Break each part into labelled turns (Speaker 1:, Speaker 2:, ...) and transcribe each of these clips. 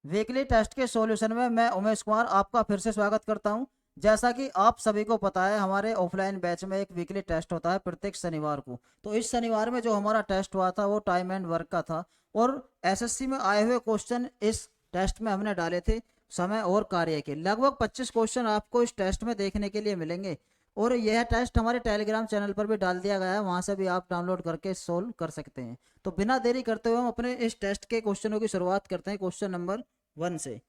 Speaker 1: Weekly test के solution में मैं उमेश कुमार आपका फिर से स्वागत करता हूं। जैसा कि आप सभी को पता है, हमारे ऑफलाइन बैच में एक वीकली टेस्ट होता है प्रत्येक शनिवार को। तो इस शनिवार में जो हमारा टेस्ट हुआ था वो टाइम एंड वर्क का था, और एसएससी में आए हुए क्वेश्चन इस टेस्ट में हमने डाले थे समय और कार्य के। लगभग 25 क्वेश्चन आपको इस टेस्ट में देखने के लिए मिलेंगे, और यह टेस्ट हमारे टेलीग्राम चैनल पर भी डाल दिया गया है, वहां से भी आप डाउनलोड करके सोल्व कर सकते हैं। तो बिना देरी करते हुए हम अपने इस टेस्ट के क्वेश्चनों की शुरुआत करते हैं क्वेश्चन नंबर 1 से।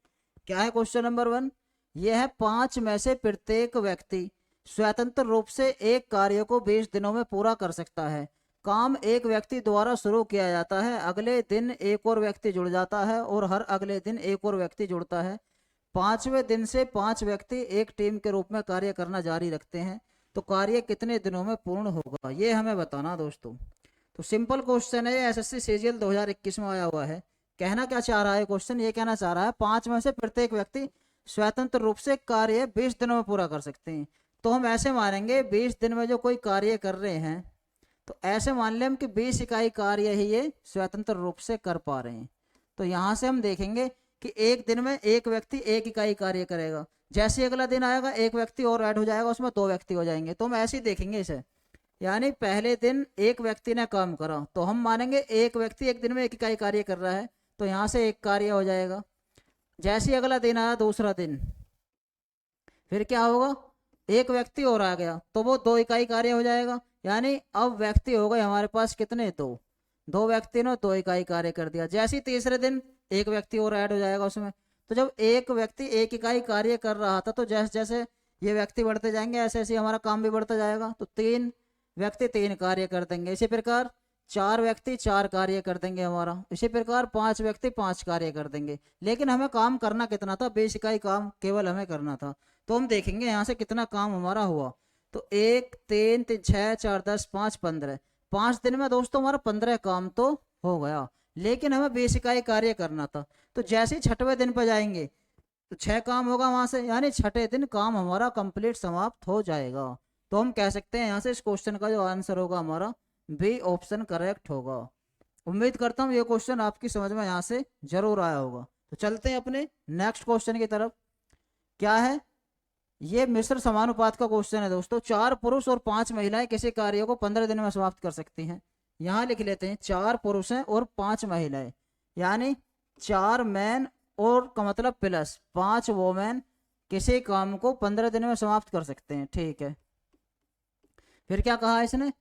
Speaker 1: क्या है क्वेश्चन नंबर 1? यह है 5 में से प्रत्येक व्यक्ति स्वतंत्र रूप से एक कार्य को 20 दिनों में पूरा कर सकता है। काम एक व्यक्ति द्वारा शुरू किया जाता है, अगले दिन एक और व्यक्ति जुड़ जाता है, और हर अगले दिन एक और व्यक्ति जुड़ता है। 5वें दिन से 5 व्यक्ति एक टीम के रूप में कार्य करना जारी रखते हैं। तो कार्य कितने दिनों में पूर्ण होगा, ये हमें बताना दोस्तों। तो सिंपल क्वेश्चन है, एसएससी सीजीएल 2021 में आया हुआ है। कहना क्या चाह रहा है क्वेश्चन? ये कहना चाह रहा है 5 में से प्रत्येक व्यक्ति स्वतंत्र रूप से कार्य 20 दिनों में पूरा कर सकते हैं। तो हम ऐसे मानेंगे 20 दिन में जो कोई कार्य कर रहे हैं, तो ऐसे मान लें हम कि 20 इकाई कार्य ही ये स्वतंत्र रूप से कर पा रहे हैं। तो यहाँ से हम देखेंगे कि एक दिन में एक व्यक्ति एक इकाई कार्य करेगा, जैसे अगला दिन आएगा एक व्यक्ति और ऐड हो जाएगा, उसमें 2 व्यक्ति हो जाएंगे। तो हम ऐसे ही देखेंगे इसे, यानी पहले दिन एक व्यक्ति ने काम करा तो हम मानेंगे एक व्यक्ति एक दिन में एक इकाई कार्य कर रहा है, तो यहाँ से एक कार्य हो जाएगा। जैसे ही अगला दिन आया दूसरा दिन, फिर क्या होगा? एक व्यक्ति और आ गया तो वो 2 इकाई कार्य हो जाएगा। यानी अब व्यक्ति हो गए हमारे पास कितने? 2। 2 व्यक्ति ने 2 इकाई कार्य कर दिया। जैसे ही तीसरे दिन एक व्यक्ति और ऐड हो जाएगा उसमें। तो जब एक व्यक्ति एक इकाई कार्य कर रहा था, तो जैसे जैसे ये व्यक्ति बढ़ते जाएंगे ऐसे ऐसे हमारा काम भी बढ़ता जाएगा। तो 3 व्यक्ति 3 कार्य कर देंगे। इसी प्रकार 4 व्यक्ति 4 कार्य कर देंगे हमारा। इसी प्रकार 5 व्यक्ति 5 कार्य कर देंगे। लेकिन हमें काम करना कितना था? 20 इकाई काम केवल हमें करना था। तो हम देखेंगे यहाँ से कितना काम हमारा हुआ। तो 1 3 3 6 4 10 5 15, 5 दिन में दोस्तों हमारा 15 काम तो हो गया, लेकिन हमें 20 इकाई कार्य करना था। तो जैसे ही 6वें दिन पर जाएंगे तो 6 काम होगा वहां से, यानी 6ठे दिन काम हमारा कंप्लीट समाप्त हो जाएगा। तो हम कह सकते हैं यहाँ से इस क्वेश्चन का जो आंसर होगा हमारा बी ऑप्शन करेक्ट होगा। उम्मीद करता हूँ ये क्वेश्चन आपकी समझ में यहाँ से जरूर आया होगा। तो चलते हैं अपने नेक्स्ट क्वेश्चन की तरफ। क्या है? ये मिश्र समानुपात का क्वेश्चन है दोस्तों। 4 पुरुष और 5 महिलाएं किसी कार्य को 15 दिन में समाप्त कर सकती हैं। यहाँ लिख लेते हैं 4 पुरुष हैं और 5 महिलाएं, यानी 4 मैन और का मतलब प्लस 5 वोमेन किसी काम को 15 दिन में समाप्त कर सकते हैं। ठीक है, फिर क्या कहा इसने?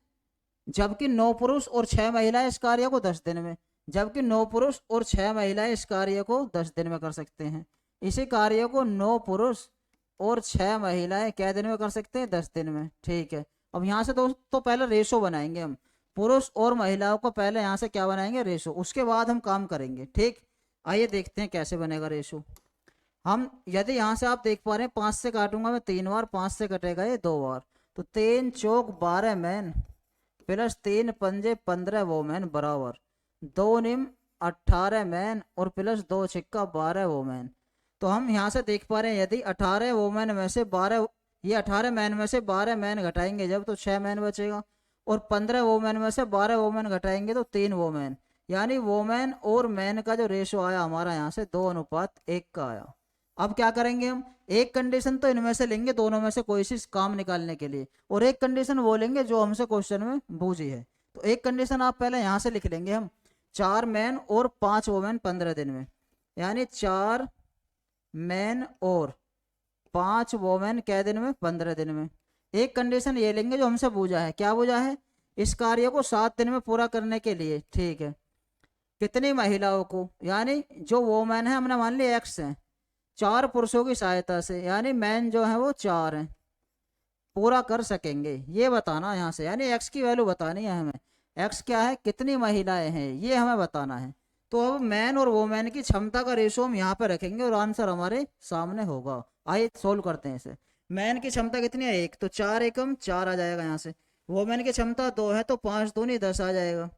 Speaker 1: जबकि 9 पुरुष और 6 महिलाएं इस कार्य को 10 दिन में, जबकि 9 पुरुष और 6 महिलाएं इस कार्य को 10 दिन में कर सकते हैं। इसी कार्य को 9 पुरुष और 6 महिलाएं क्या दिन में कर सकते हैं? 10 दिन में। ठीक है, अब यहाँ से दोस्तों पहले रेशो बनाएंगे हम। पुरुष और महिलाओं को पहले यहाँ से क्या बनाएंगे? रेशो। उसके बाद हम काम करेंगे। ठीक, आइए देखते हैं कैसे बनेगा रेशो। हम यदि यहाँ से आप देख पा रहे हैं 5 से काटूंगा मैं 3 बार, 5 से कटेगा ये 2 बार। तो 3 चौक 12 मैन प्लस 3 पंजे 15 वोमेन बराबर 2 निम 18 मैन और प्लस 2 छिक्का 12 वोमेन। तो हम यहाँ से देख पा रहे हैं यदि 18 वोमेन में से 12, ये 18 मैन में से 12 मैन घटाएंगे जब, तो 6 मैन बचेगा, और 15 वोमेन में से 12 वोमेन घटाएंगे तो 3 वोमेन, यानी वोमेन और मैन का जो रेशो आया हमारा यहाँ से 2:1 का आया। अब क्या करेंगे हम? एक कंडीशन तो इनमें से लेंगे दोनों में से कोई सी काम निकालने के लिए, और एक कंडीशन वो लेंगे जो हमसे क्वेश्चन में बूझी है। तो एक कंडीशन आप पहले यहाँ से लिख लेंगे हम, 4 मैन और 5 वोमेन 15 दिन में, यानी 4 मैन और 5 वोमेन कै दिन में? 15 दिन में। एक कंडीशन ये लेंगे जो हमसे बूझा है। क्या बूझा है? इस कार्य को 7 दिन में पूरा करने के लिए। ठीक है, कितनी महिलाओं को? यानी जो वोमेन है हमने मान लिया एक्स है, 4 पुरुषों की सहायता से, यानी मैन जो है वो 4 हैं, पूरा कर सकेंगे ये बताना यहाँ से। यानी एक्स की वैल्यू बतानी है हमें। एक्स क्या है? कितनी महिलाएं हैं, ये हमें बताना है। तो अब मैन और वोमेन की क्षमता का रेशो हम यहाँ पे रखेंगे और आंसर हमारे सामने होगा। आइए सोल्व करते हैं इसे। मैन की क्षमता कितनी है? 1, तो 4 एकम 4 आ जाएगा यहाँ से। वोमेन की क्षमता 2 है तो 5 दूनी 10 आ जाएगा,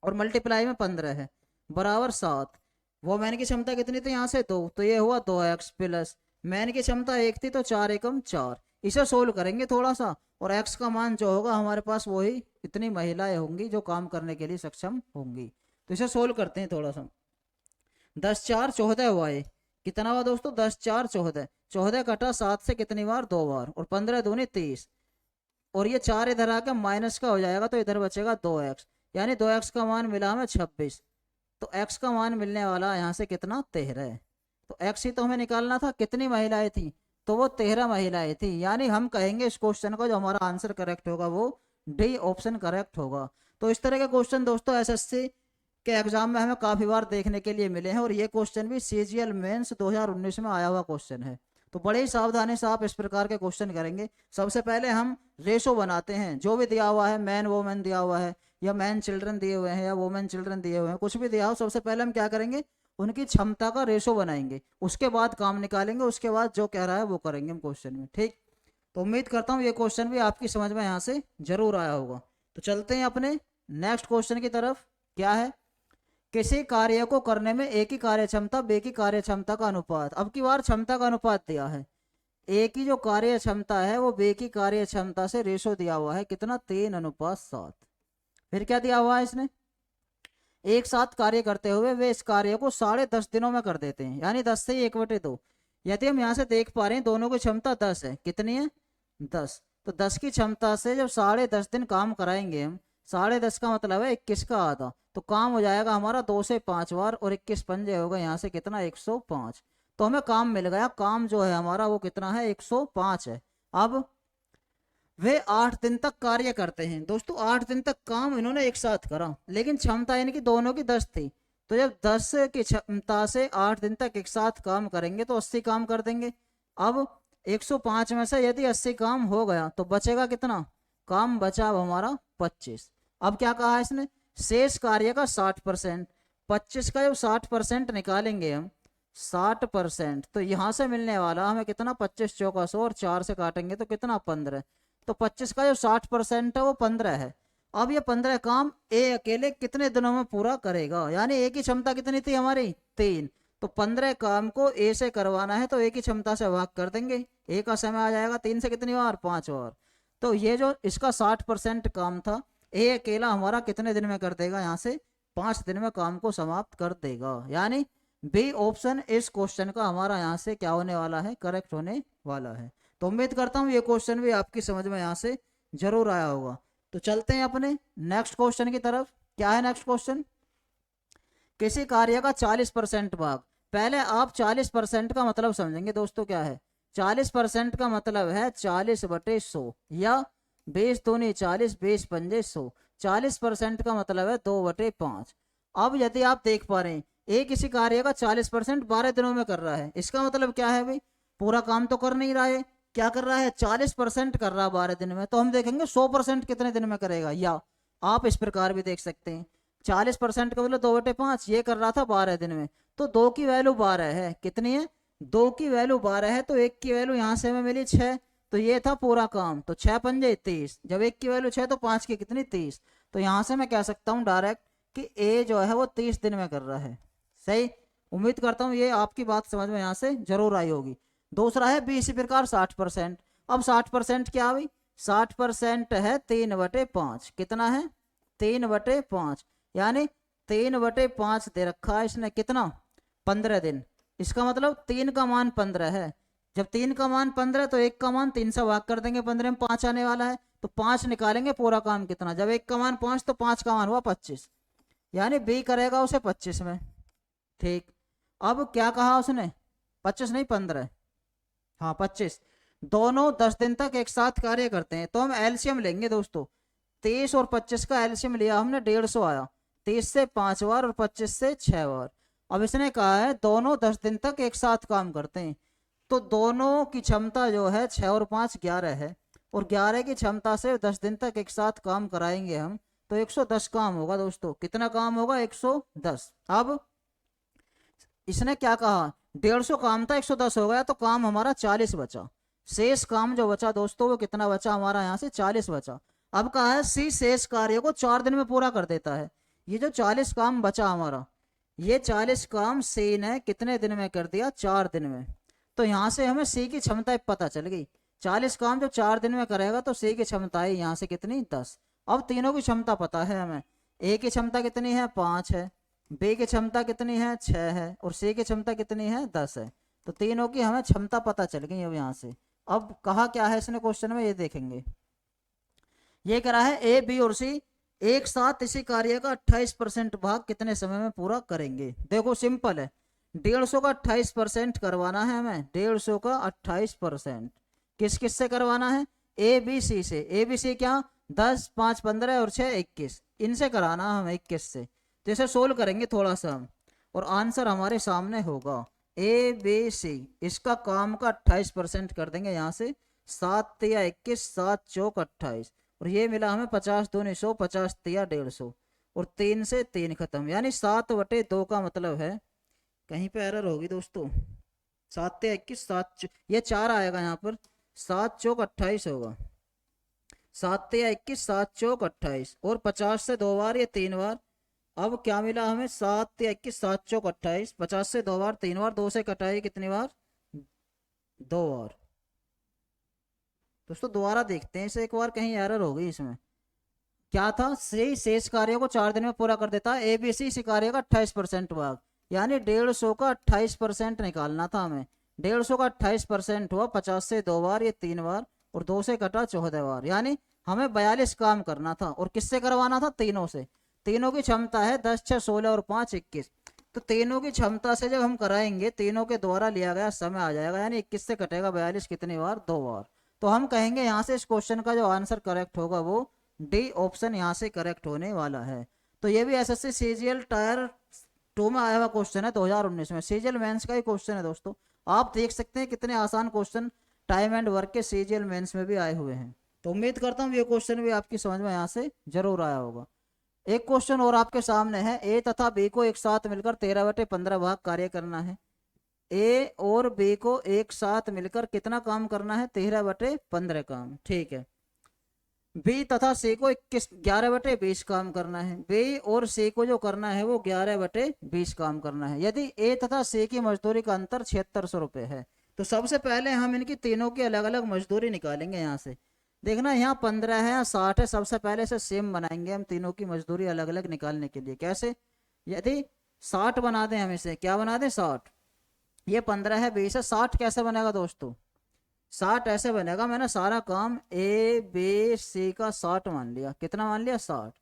Speaker 1: और मल्टीप्लाई में 15 है बराबर 7। वो मैन की क्षमता कितनी थी? यहाँ से 2, तो ये हुआ 2x प्लस मैन की क्षमता 1 थी तो 4 एकम 4। इसे सोल्व करेंगे थोड़ा सा, और x का मान जो होगा हमारे पास वही इतनी महिलाएं होंगी जो काम करने के लिए सक्षम होंगी। तो इसे सोल्व करते हैं थोड़ा सा। 10 4 14 हुआ ये, कितना हुआ दोस्तों 10 4 14, 14 कटा 7 से कितनी बार 2 बार, और 15 दूनी 30, और ये 4 इधर आके माइनस का हो जाएगा तो इधर बचेगा 2x, यानी 2x का मान मिला हमें 26। तो x का मान मिलने वाला यहाँ से कितना 13। तो x ही तो हमें निकालना था, कितनी महिलाएं थी, तो वो 13 महिलाएं थी। यानी हम कहेंगे इस क्वेश्चन का जो हमारा आंसर करेक्ट होगा वो डी ऑप्शन करेक्ट होगा। तो इस तरह के क्वेश्चन दोस्तों एसएससी के एग्जाम में हमें काफी बार देखने के लिए मिले हैं, और ये क्वेश्चन भी सीजीएल मेंस 2019 में आया हुआ क्वेश्चन है। तो बड़े ही सावधानी से आप इस प्रकार के क्वेश्चन करेंगे। सबसे पहले हम रेशो बनाते हैं, जो भी दिया हुआ है, मैन वोमेन दिया हुआ है, या मैन चिल्ड्रन दिए हुए हैं, या वोमेन चिल्ड्रन दिए हुए हैं, कुछ भी दिया हो, सबसे पहले हम क्या करेंगे, उनकी क्षमता का रेशो बनाएंगे, उसके बाद काम निकालेंगे, उसके बाद जो कह रहा है वो करेंगे हम क्वेश्चन में। ठीक, तो उम्मीद करता हूँ ये क्वेश्चन भी आपकी समझ में यहाँ से जरूर आया होगा। तो चलते हैं अपने नेक्स्ट क्वेश्चन की तरफ। क्या है, किसी कार्य को करने में ए की कार्य क्षमता बी की कार्य क्षमता का अनुपात। अब की बार क्षमता का अनुपात दिया है, ए की जो कार्य क्षमता है वो बी की कार्य क्षमता से रेशो दिया हुआ है, कितना 3:7। फिर क्या दिया हुआ है इसने, एक साथ कार्य करते हुए वे इस कार्य को 10.5 दिनों में कर देते हैं, यानी 10 से 1/2। यदि हम यहाँ से देख पा रहे हैं दोनों की क्षमता 10 है, कितनी है 10, तो 10 की क्षमता से जब 10.5 दिन काम कराएंगे हम, 10.5 का मतलब है 21 का आधा, तो काम हो जाएगा हमारा 2 से 5 बार, और 21 पंजे होगा यहाँ से कितना 105। तो हमें काम मिल गया, काम जो है हमारा वो कितना है 105 है। अब वे 8 दिन तक कार्य करते हैं। दोस्तों 8 दिन तक काम इन्होंने एक साथ करा, लेकिन क्षमता इनकी दोनों की 10 थी, तो जब 10 की क्षमता से 8 दिन तक एक साथ काम करेंगे तो 80 काम कर देंगे। अब 105 में से यदि 80 काम हो गया तो बचेगा कितना, काम बचा अब हमारा 25। अब क्या कहा है इसने, शेष कार्य का 60%, 25 का जब 60% निकालेंगे हम, 60%, तो यहाँ से मिलने वाला हमें कितना 25 चौका 100, और 4 से काटेंगे तो कितना 15। तो 25 का जो 60% है वो 15 है। अब ये 15 काम ए अकेले कितने दिनों में पूरा करेगा, यानी ए की क्षमता कितनी थी हमारी 3, तो 15 काम को ए से करवाना है तो ए की क्षमता से भाग कर देंगे, ए का समय आ जाएगा 3 से कितनी बार 5 बार। तो ये जो इसका 60% काम था, ए अकेला हमारा कितने दिन में कर देगा, यहाँ से 5 दिन में काम को समाप्त कर देगा। यानी बी ऑप्शन इस क्वेश्चन का हमारा यहाँ से क्या होने वाला है, करेक्ट होने वाला है। तो उम्मीद करता हूँ ये क्वेश्चन भी आपकी समझ में यहाँ से जरूर आया होगा। तो चलते हैं अपने नेक्स्ट क्वेश्चन की तरफ। क्या है नेक्स्ट क्वेश्चन, किसी कार्य का 40% भाग। पहले आप 40% का मतलब समझेंगे दोस्तों, क्या है 40% का मतलब है 40/100, या 20 दूनी 40, 20 पंजे 100। 40% का मतलब है 2/5। अब यदि आप देख पा रहे हैं ए किसी कार्य का 40% 12 दिनों में कर रहा है, इसका मतलब क्या है भाई, पूरा काम तो कर नहीं रहा है, क्या कर रहा है 40% कर रहा है 12 दिन में, तो हम देखेंगे 100% कितने दिन में करेगा। या आप इस प्रकार भी देख सकते हैं, 40% का मतलब 2/5, ये कर रहा था 12 दिन में, तो 2 की वैल्यू 12 है, कितनी है 2 की वैल्यू 12 है, तो 1 की वैल्यू यहाँ से हमें मिली 6, तो ये था पूरा काम, तो 6 पंजे 30, जब 1 की वैल्यू 6 तो 5 की कितनी 30, तो यहाँ से मैं कह सकता हूँ डायरेक्ट कि ए जो है वो 30 दिन में कर रहा है। सही, उम्मीद करता हूँ ये आपकी बात समझ में यहाँ से जरूर आई होगी। दूसरा है बी इसी प्रकार 60%। अब 60% क्या हुई, 60% है 3/5, कितना है 3/5, यानी 3/5 दे रखा है इसने, कितना 15 दिन। इसका मतलब 3 का मान 15 है, जब 3 का मान 15 तो 1 का मान 3 से भाग कर देंगे, 15 में 5 आने वाला है, तो 5 निकालेंगे पूरा काम कितना, जब 1 का मान 5 तो 5 का मान हुआ 25, यानी बी करेगा उसे 25 में। ठीक, अब क्या कहा उसने 25 नहीं 15, हाँ 25। दोनों 10 दिन तक एक साथ कार्य करते हैं, तो हम एलसीएम लेंगे दोस्तों, 23 और 25 का एलसीएम लिया हमने 150 आया, 30 से 5 बार और 25 से 6 बार। अब इसने कहा है दोनों 10 दिन तक एक साथ काम करते हैं, तो दोनों की क्षमता जो है 6 और 5 11 है, और 11 की क्षमता से 10 दिन तक एक साथ काम कराएंगे हम, तो 110 काम होगा दोस्तों, कितना काम होगा 110। अब इसने क्या कहा 150 काम था 110 हो गया, तो काम हमारा 40 बचा, शेष काम जो बचा दोस्तों वो कितना बचा हमारा यहाँ से 40 बचा। अब कहा है सी शेष कार्य को 4 दिन में पूरा कर देता है। ये जो 40 काम बचा हमारा, ये 40 काम सी ने कितने दिन में कर दिया 4 दिन में, तो यहाँ से हमें सी की क्षमता पता चल गई, 40 काम जब 4 दिन में करेगा तो सी की क्षमता है यहाँ से कितनी 10। अब तीनों की क्षमता पता है हमें, ए की क्षमता कितनी है 5 है, बी की क्षमता कितनी है 6 है, और सी की क्षमता कितनी है 10 है। तो तीनों की हमें क्षमता पता चल गई अब यहाँ से। अब कहा क्या है इसने क्वेश्चन में, ये देखेंगे। ये करा है ए बी और सी एक साथ इसी कार्य का 28% भाग कितने समय में पूरा करेंगे। देखो सिंपल है, 150 का 28% करवाना है हमें, 150 का 28%। किस किस से करवाना है, ए बी सी से। ए बी सी क्या, 10 5 15 और 6 21, इनसे कराना है हमें 21 से। तो इसे सोल्व करेंगे थोड़ा सा हम, और आंसर हमारे सामने होगा ए बी सी। इसका काम का 28% कर देंगे यहाँ से, 7 तिया 21, 7 चौक 28, और ये मिला हमें 50 दूनी 100, 50 तिया 150, और 3 से 3 खत्म, यानी 7/2 का मतलब है। कहीं पे एरर होगी दोस्तों, 7 तिया 21, ये 4 आएगा यहाँ पर, 7 चौक 28 होगा, 7 तिया 21, 7 चौक 28, और 50 से 2 बार, ये 3 बार। अब क्या मिला हमें, 7 तिया 21, 7 चौक 28, 50 से 2 बार, 3 बार, 2 से कटाई कितनी बार, 2 बार। दोस्तों दोबारा देखते हैं इसे एक बार, कहीं एरर हो गई इसमें। क्या था, सी शेष कार्य को 4 दिन में पूरा कर देता है, एबीसी इसी कार्य का 28% भाग, यानी 150 का 28% निकालना था हमें। 150 का 28% हुआ 50 से 2 बार, ये 3 बार, और 2 से कटा 14 बार, यानी हमें 42 काम करना था। और किससे करवाना था, तीनों से। तीनों की क्षमता है 10 6 16 और 5 21। तो तीनों की क्षमता से जब हम कराएंगे, तीनों के द्वारा लिया गया समय आ जाएगा, यानी 21 से कटेगा 42 कितनी बार, 2 बार। तो हम कहेंगे यहाँ से इस क्वेश्चन का जो आंसर करेक्ट होगा वो डी ऑप्शन यहाँ से करेक्ट होने वाला है। तो ये भी एसएससी सीजीएल टायर 2 में आया हुआ क्वेश्चन है, 2019 में सीजीएल मेंस का ही क्वेश्चन है दोस्तों। आप देख सकते हैं कितने आसान क्वेश्चन टाइम एंड वर्क के सीजीएल मेंस में भी आए हुए हैं। तो उम्मीद करता हूँ ये क्वेश्चन भी आपकी समझ में यहाँ से जरूर आया होगा। एक क्वेश्चन और आपके सामने है, ए तथा बी को एक साथ मिलकर 13/15 भाग कार्य करना है। ए और बी को एक साथ मिलकर कितना काम करना है, 13/15 काम, ठीक है। बी तथा सी को 11/20 काम करना है। बी और सी को जो करना है वो 11/20 काम करना है। यदि ए तथा सी की मजदूरी का अंतर 7600 रुपये है, तो सबसे पहले हम इनकी तीनों की अलग अलग मजदूरी निकालेंगे। यहाँ से देखना, यहाँ 15 है, 60 है, सबसे पहले से सेम बनाएंगे हम तीनों की मजदूरी अलग अलग निकालने के लिए। कैसे, यदि 60 बना दें हम इसे, क्या बना दें 60, ये 15 है 20 है, 60 कैसे बनेगा दोस्तों, 60 ऐसे बनेगा, मैंने सारा काम ए बी सी का 60 मान लिया। कितना मान लिया, 60।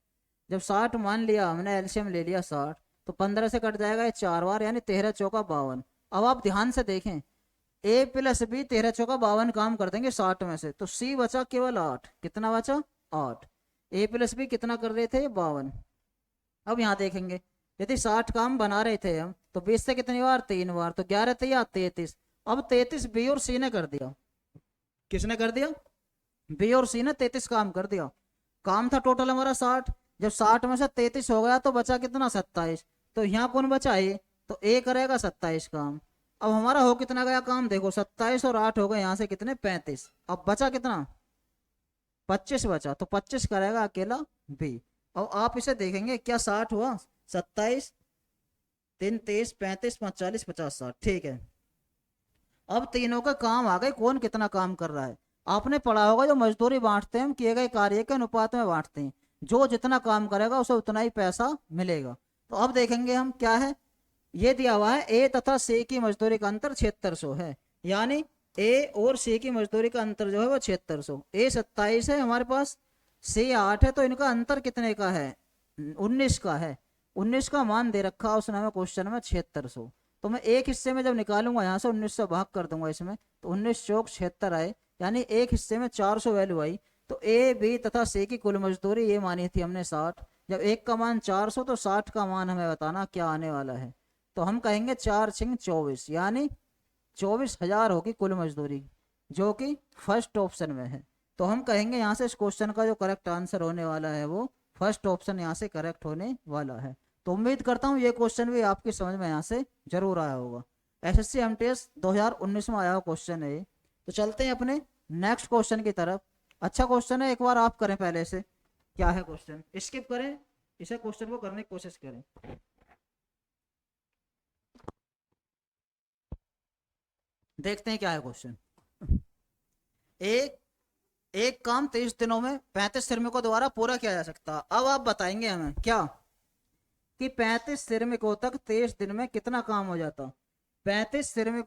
Speaker 1: जब 60 मान लिया हमने, एलसीएम ले लिया 60, तो 15 से कट जाएगा ये 4 बार, यानी 13 चौका 52। अब आप ध्यान से देखें, ए प्लस बी 13 चौका 52 काम कर देंगे 60 में से, तो सी बचा केवल 8। कितना बचा, 8। ए प्लस बी कितना कर रहे थे, 52। अब यहाँ देखेंगे, यदि 60 काम बना रहे थे हम, तो 20 से कितनी बार, 3 बार, तो 11 तिया 33। अब 33 बी और सी ने कर दिया। किसने कर दिया, बी और सी ने 33 काम कर दिया। काम था टोटल हमारा 60, जब 60 में से 33 हो गया तो बचा कितना, 27। तो यहाँ कौन बचा, ए, तो ए करेगा 27 काम। अब हमारा हो कितना गया काम, देखो 27 और 8 हो गए, यहाँ से कितने, 35। अब बचा कितना, 25 बचा, तो 25 करेगा अकेला बी। और आप इसे देखेंगे, क्या 60 हुआ, 27 3 23 35 5 40 50 60, ठीक है। अब तीनों का काम आ गए, कौन कितना काम कर रहा है। आपने पढ़ा होगा, जो मजदूरी बांटते हैं हम किए गए कार्य के अनुपात में बांटते हैं, जो जितना काम करेगा उसे उतना ही पैसा मिलेगा। तो अब देखेंगे हम क्या है, ये दिया हुआ है ए तथा सी की मजदूरी का अंतर 7600 है, यानी ए और सी की मजदूरी का अंतर जो है वो 7600। ए 27 है हमारे पास, सी 8 है, तो इनका अंतर कितने का है, 19 का है। 19 का मान दे रखा उसने हमें क्वेश्चन में 7600। तो मैं एक हिस्से में जब निकालूंगा यहाँ से 19 से भाग कर दूंगा इसमें, तो 19 चौक 76 आए, यानी एक हिस्से में 400 वैल्यू आई। तो ए बी तथा सी की कुल मजदूरी ये मानी थी हमने 60, जब एक का मान 400 तो 60 का मान हमें बताना क्या आने वाला है। तो हम कहेंगे 4 छिंग 24, यानी 24,000 होगी कुल मजदूरी, जो कि फर्स्ट ऑप्शन में है। तो हम कहेंगे यहाँ से इस क्वेश्चन का जो करेक्ट आंसर होने वाला है वो फर्स्ट ऑप्शन यहाँ से करेक्ट होने वाला है। तो उम्मीद करता हूँ ये क्वेश्चन भी आपकी समझ में यहाँ से जरूर आया होगा। एसएससी एमटीएस 2019 में आया हुआ क्वेश्चन है ये। तो चलते हैं अपने नेक्स्ट क्वेश्चन की तरफ। अच्छा क्वेश्चन है, एक बार आप करें पहले से, क्या है क्वेश्चन, स्किप करें इसे, क्वेश्चन को करने की कोशिश करें। देखते हैं क्या है क्वेश्चन। एक एक काम 23 दिनों में 35 श्रमिकों द्वारा पूरा किया जा सकता। अब आप बताएंगे हमें क्या, कि 35 श्रमिकों तक 23 दिन में कितना काम हो जाता। 35 श्रमिक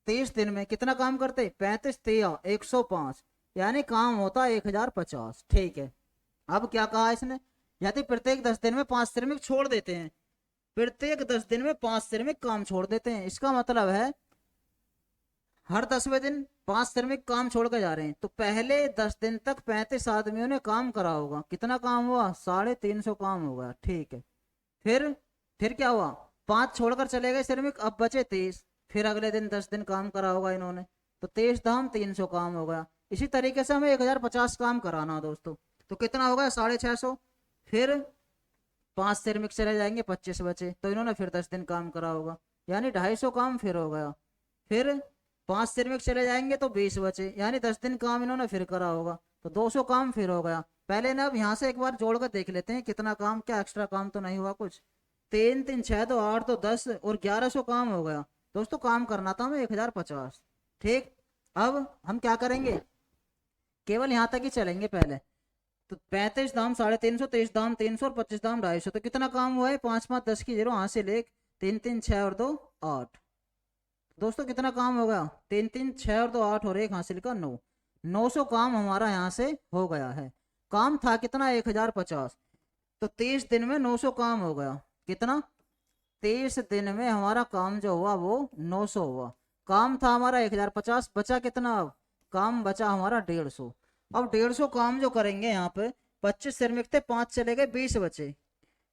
Speaker 1: 23 दिन में कितना काम करते, 35 तिया 105, यानी काम होता 1050। ठीक है, अब क्या कहा इसने, यदि प्रत्येक 10 दिन में 5 श्रमिक छोड़ देते हैं, प्रत्येक 10 दिन में 5 श्रमिक काम छोड़ देते हैं, इसका मतलब है हर 10वें दिन 5 श्रमिक काम छोड़ कर जा रहे हैं, तो पहले 10 दिन तक 35 आदमियों ने काम करा होगा, कितना काम हुआ, 350 काम होगा। ठीक है, फिर क्या हुआ, 5 छोड़कर चले गए श्रमिक, अब बचे 23, फिर अगले दिन 10 दिन काम करा होगा इन्होंने, तो 23 धाम 300 काम हो गया। इसी तरीके से हमें 1050 काम कराना है दोस्तों, तो कितना हो गया 650। फिर 5 श्रमिक चले जाएंगे, 25 बचे, तो इन्होंने फिर 10 दिन काम करा होगा, यानी 250 काम फिर हो गया। फिर 5 श्रमिक चले जाएंगे तो 20 बचे, यानी 10 दिन काम इन्होंने फिर करा होगा, तो 200 काम फिर हो गया। पहले ना अब यहाँ से एक बार जोड़कर देख लेते हैं कितना काम, क्या एक्स्ट्रा काम तो नहीं हुआ कुछ। 3 3 6 तो 8 तो 10 और 1100 काम हो गया दोस्तों, काम करना था हमें 1050। ठीक, अब हम क्या करेंगे, केवल यहाँ तक ही चलेंगे पहले, तो 35 दाम 350, 23 दाम 300 और 25 दाम 250, तो कितना काम हुआ है, 5 5 10 की 0 हासिल 1, 3 3 6 और 2 8। दोस्तों कितना काम हो गया, 3 3 6 और 2 8 और 1 हासिल का 9, 900 काम हमारा यहाँ से हो गया है। काम था कितना 1050, तो 30 दिन में 900 काम हो गया, कितना 30 दिन में हमारा काम जो हुआ वो 900 हुआ। काम था हमारा 1050, बचा कितना, अब काम बचा हमारा 150। अब 150 काम जो करेंगे यहाँ पे, 25 श्रमिक थे, 5 चले गए, 20 बचे,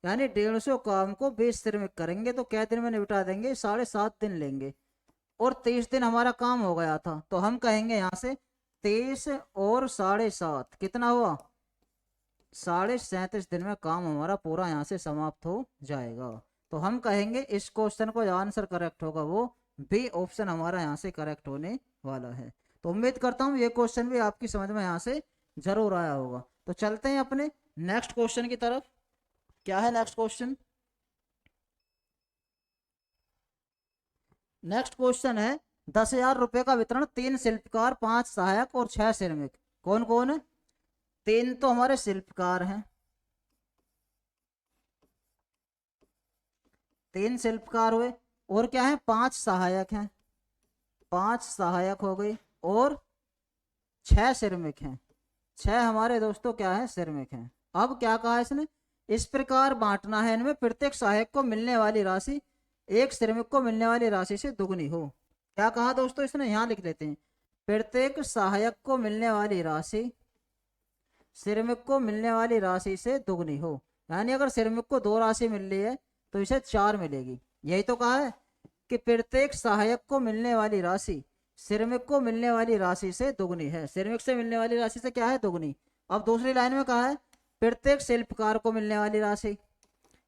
Speaker 1: यानी 150 काम को 20 श्रमिक करेंगे तो क्या दिन में निपटा देंगे, 7.5 दिन लेंगे, और 23 दिन हमारा काम हो गया था, तो हम कहेंगे यहाँ से 23 और 7.5 कितना हुआ, 37.5 दिन में काम हमारा पूरा यहाँ से समाप्त हो जाएगा। तो हम कहेंगे इस क्वेश्चन को जो आंसर करेक्ट होगा वो बी ऑप्शन हमारा यहाँ से करेक्ट होने वाला है। तो उम्मीद करता हूँ ये क्वेश्चन भी आपकी समझ में यहाँ से जरूर आया होगा। तो चलते हैं अपने नेक्स्ट क्वेश्चन की तरफ। क्या है नेक्स्ट क्वेश्चन, नेक्स्ट क्वेश्चन है 10,000 रुपए का वितरण 3 शिल्पकार, 5 सहायक और 6 श्रमिक। कौन कौन है, 3 तो हमारे शिल्पकार हैं, 3 शिल्पकार हुए, और क्या है 5 सहायक हैं, 5 सहायक हो गई, और 6 श्रमिक हैं, 6 हमारे दोस्तों क्या है श्रमिक हैं। अब क्या कहा इसने, इस प्रकार बांटना है इनमें प्रत्येक सहायक को मिलने वाली राशि एक श्रमिक को मिलने वाली राशि से दुगनी हो। क्या कहा दोस्तों इसने, यहां लिख लेते हैं, प्रत्येक सहायक को मिलने वाली राशि श्रमिक को मिलने वाली राशि से दुगनी हो, यानी अगर श्रमिक को 2 राशि मिल रही है तो इसे 4 मिलेगी। यही तो कहा है कि प्रत्येक सहायक को मिलने वाली राशि श्रमिक को मिलने वाली राशि से दुगनी है, श्रमिक से मिलने वाली राशि से क्या है दुगनी। अब दूसरी लाइन में कहा है प्रत्येक शिल्पकार को मिलने वाली राशि,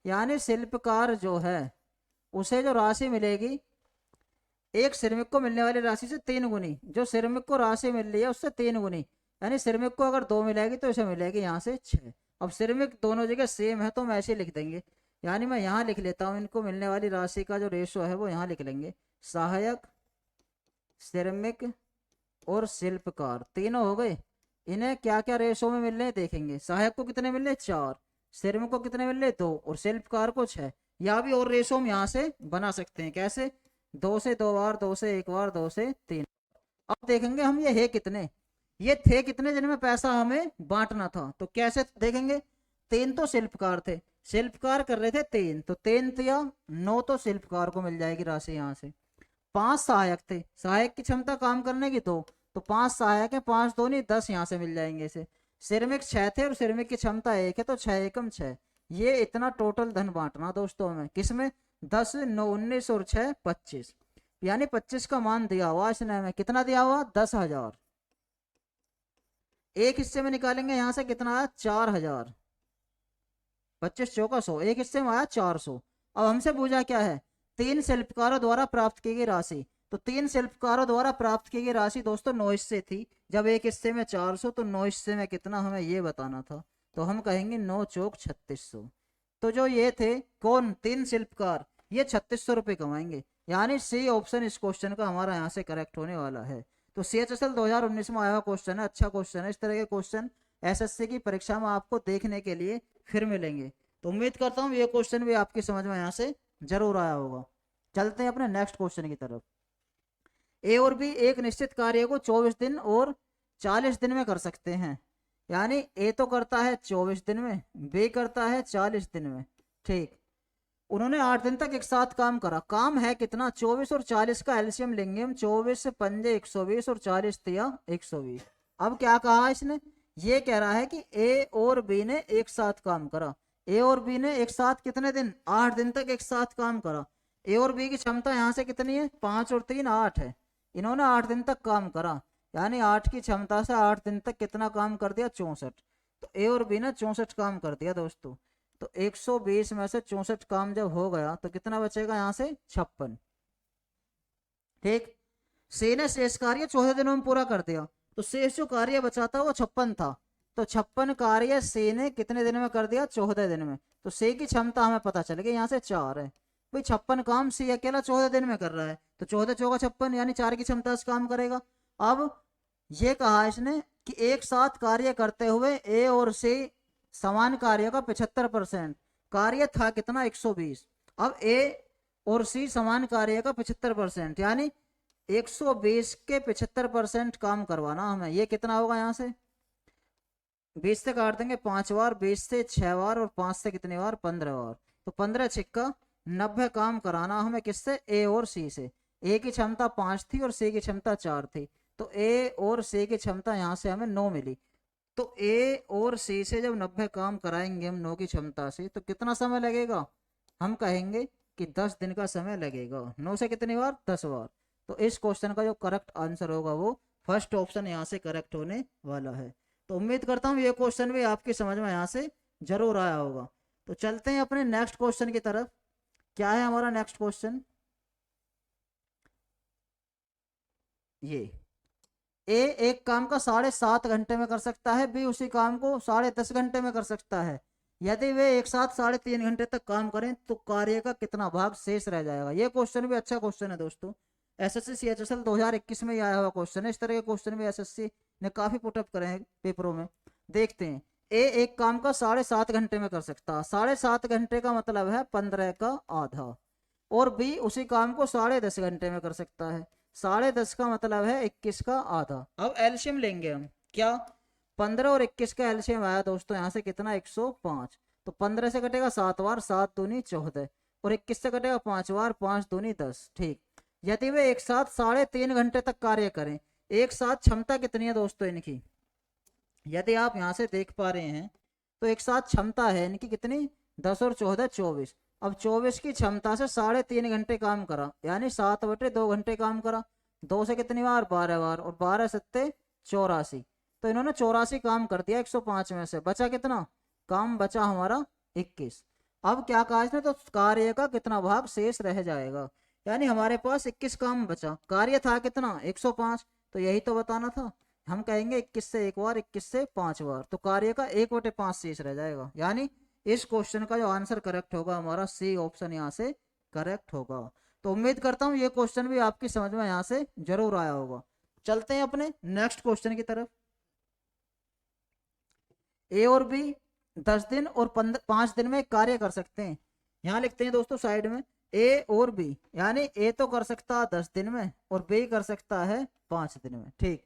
Speaker 1: यानी शिल्पकार जो है उसे जो राशि मिलेगी एक श्रमिक को मिलने वाली राशि से 3 गुनी, जो श्रमिक को राशि मिल रही है उससे 3 गुनी, यानी श्रमिक को अगर 2 मिलेगी तो इसे मिलेगी यहाँ से 6। अब श्रमिक दोनों जगह सेम है तो हम ऐसे लिख देंगे, यानी मैं यहाँ लिख लेता हूँ, इनको मिलने वाली राशि का जो रेशो है वो यहाँ लिख लेंगे, सहायक श्रमिक और शिल्पकार तीनों हो गए। इन्हें क्या क्या रेशो में मिल रहे हैं देखेंगे, सहायक को कितने मिल रहे 4, श्रमिक को कितने मिल रहे 2 और शिल्पकार को 6। या भी और रेशो हम यहाँ से बना सकते हैं, कैसे 2 से 2 बार, 2 से 1 बार, 2 से 3। अब देखेंगे हम ये है कितने, ये थे कितने जिनमें पैसा हमें बांटना था, तो कैसे देखेंगे, 3 तो शिल्पकार थे, शिल्पकार कर रहे थे 3, तो 3 दिया 9 तो शिल्पकार को मिल जाएगी राशि यहाँ से। 5 सहायक थे, सहायक की क्षमता काम करने की 2, तो 5 सहायक है, 5 2 नहीं 10 यहाँ से मिल जाएंगे इसे। श्रमिक 6 थे और श्रमिक की क्षमता 1 है, तो 6 एकम 6। ये इतना टोटल धन बांटना दोस्तों में, किसमें 10 9 19 और 6 25, यानी 25 का मान दिया हुआ इसने हमें, कितना दिया हुआ 10,000। एक हिस्से में निकालेंगे यहाँ से कितना आया 4,000, 25 चौका 100, एक हिस्से में आया 400। अब हमसे पूछा क्या है, 3 शिल्पकारों द्वारा प्राप्त की गई राशि, तो 3 शिल्पकारों द्वारा प्राप्त की गई राशि दोस्तों 9 हिस्से थी, जब एक हिस्से में 400 तो 9 हिस्से में कितना हमें ये बताना था, तो हम कहेंगे 9 चौक 3600। तो जो ये थे कौन 3 शिल्पकार, ये 3600 रुपये कमाएंगे, यानी सी ऑप्शन इस क्वेश्चन का हमारा यहाँ से करेक्ट होने वाला है। तो CHSL 2019 में आया हुआ क्वेश्चन है, अच्छा क्वेश्चन है। इस तरह के क्वेश्चन SSC की परीक्षा में आपको देखने के लिए फिर मिलेंगे। तो उम्मीद करता हूँ ये क्वेश्चन भी आपकी समझ में यहाँ से जरूर आया होगा। चलते हैं अपने नेक्स्ट क्वेश्चन की तरफ। ए और बी एक निश्चित कार्य को 24 दिन और 40 दिन में कर सकते हैं। यानी ए तो करता है 24 दिन में, बी करता है 40 दिन में। ठीक, उन्होंने 8 दिन तक एक साथ काम करा। काम है कितना? 24 और 40 का एलसीएम लेंगे हम। 24 से पंजे 120 और 40 तिया 120। अब क्या कहा इसने? ये कह रहा है कि ए और बी ने एक साथ काम करा। ए और बी ने एक साथ कितने दिन? 8 दिन तक एक साथ काम करा। ए और बी की क्षमता यहाँ से कितनी है? 5 और 3 8 है। इन्होंने 8 दिन तक काम करा, यानी 8 की क्षमता से 8 दिन तक कितना काम कर दिया? 64। तो ए और बी ने 64 काम कर दिया दोस्तों। तो 120 में से 64 काम जब हो गया तो कितना बचेगा यहाँ से? 56। ठीक, सी ने शेष कार्य 14 दिनों में पूरा कर दिया, तो शेष जो कार्य बचा था वो 56 था। तो 56 कार्य सी ने कितने दिन में कर दिया? 14 दिन में। तो सी की क्षमता हमें पता चल गई, यहाँ से 4 है भाई। 56 काम सी अकेला 14 दिन में कर रहा है, तो 14 चौका 56, यानी 4 की क्षमता से काम करेगा। अब ये कहा इसने कि एक साथ कार्य करते हुए ए और सी समान कार्य का 75%। कार्य था कितना? 120। अब ए और सी समान कार्य का 75%, यानी 120 के 75% काम करवाना हमें। ये कितना होगा? यहाँ से 20 से काट देंगे 5 बार, 20 से 6 बार और 5 से कितनी बार? 15 बार। तो 15 छिक्का 90 काम कराना हमें। किससे? ए और सी से। ए की क्षमता 5 थी और सी की क्षमता 4 थी, तो ए और सी की क्षमता यहाँ से हमें 9 मिली। तो ए और सी से जब 90 काम कराएंगे हम 9 की क्षमता से, तो कितना समय लगेगा? हम कहेंगे कि 10 दिन का समय लगेगा। 9 से कितनी बार? 10 बार। तो इस क्वेश्चन का जो करेक्ट आंसर होगा वो फर्स्ट ऑप्शन यहाँ से करेक्ट होने वाला है। तो उम्मीद करता हूँ ये क्वेश्चन भी आपकी समझ में यहाँ से जरूर आया होगा। तो चलते हैं अपने नेक्स्ट क्वेश्चन की तरफ। क्या है हमारा नेक्स्ट क्वेश्चन? ये ए एक काम का 7.5 घंटे में कर सकता है, बी उसी काम को 10.5 घंटे में कर सकता है। यदि वे एक साथ 3.5 घंटे तक काम करें तो कार्य का कितना भाग शेष रह जाएगा? ये क्वेश्चन भी अच्छा क्वेश्चन है दोस्तों। एसएससी सीएचएसएल 2021 में आया हुआ क्वेश्चन है। इस तरह के क्वेश्चन भी एसएससी ने काफी पुटअप करे हैं पेपरों में। देखते हैं, ए एक काम का 7.5 घंटे में कर सकता है। 7.5 घंटे का मतलब है 15 का आधा। और बी उसी काम को 10.5 घंटे में कर सकता है। 10.5 का मतलब है 21 का आधा। अब एलसीएम लेंगे हम। क्या? 15 और 21 का एलसीएम आया दोस्तों यहाँ से कितना? 105। तो 15 से कटेगा 7 बार, 7 दूनी 14, और 21 से कटेगा 5 बार, 5 दूनी 10। ठीक, यदि वे एक साथ 3.5 घंटे तक कार्य करें, एक साथ क्षमता कितनी है दोस्तों इनकी? यदि आप यहाँ से देख पा रहे हैं तो एक साथ क्षमता है इनकी कितनी? 10 और 14 24। अब 24 की क्षमता से 3.5 घंटे काम करा, यानी 7/2 घंटे काम करा। 2 से कितनी बार? 12 बार, और 12 सत्ते 84। तो इन्होंने 84 काम कर दिया 105 में से। बचा कितना? काम बचा हमारा 21। अब क्या कहा इसने? तो कार्य का कितना भाग शेष रह जाएगा, यानी हमारे पास 21 काम बचा। कार्य था कितना? 105। तो यही तो बताना था। हम कहेंगे 21 से 1 बार, 21 से 5 बार, तो कार्य का 1/5 शेष रह जाएगा। यानी इस क्वेश्चन का जो आंसर करेक्ट होगा हमारा सी ऑप्शन यहाँ से करेक्ट होगा। तो उम्मीद करता हूँ ये क्वेश्चन भी आपकी समझ में यहाँ से जरूर आया होगा। चलते हैं अपने नेक्स्ट क्वेश्चन की तरफ। ए और बी 10 दिन और 5 दिन में कार्य कर सकते हैं। यहाँ लिखते हैं दोस्तों साइड में ए और बी, यानी ए तो कर सकता है 10 दिन में और बी कर सकता है 5 दिन में। ठीक,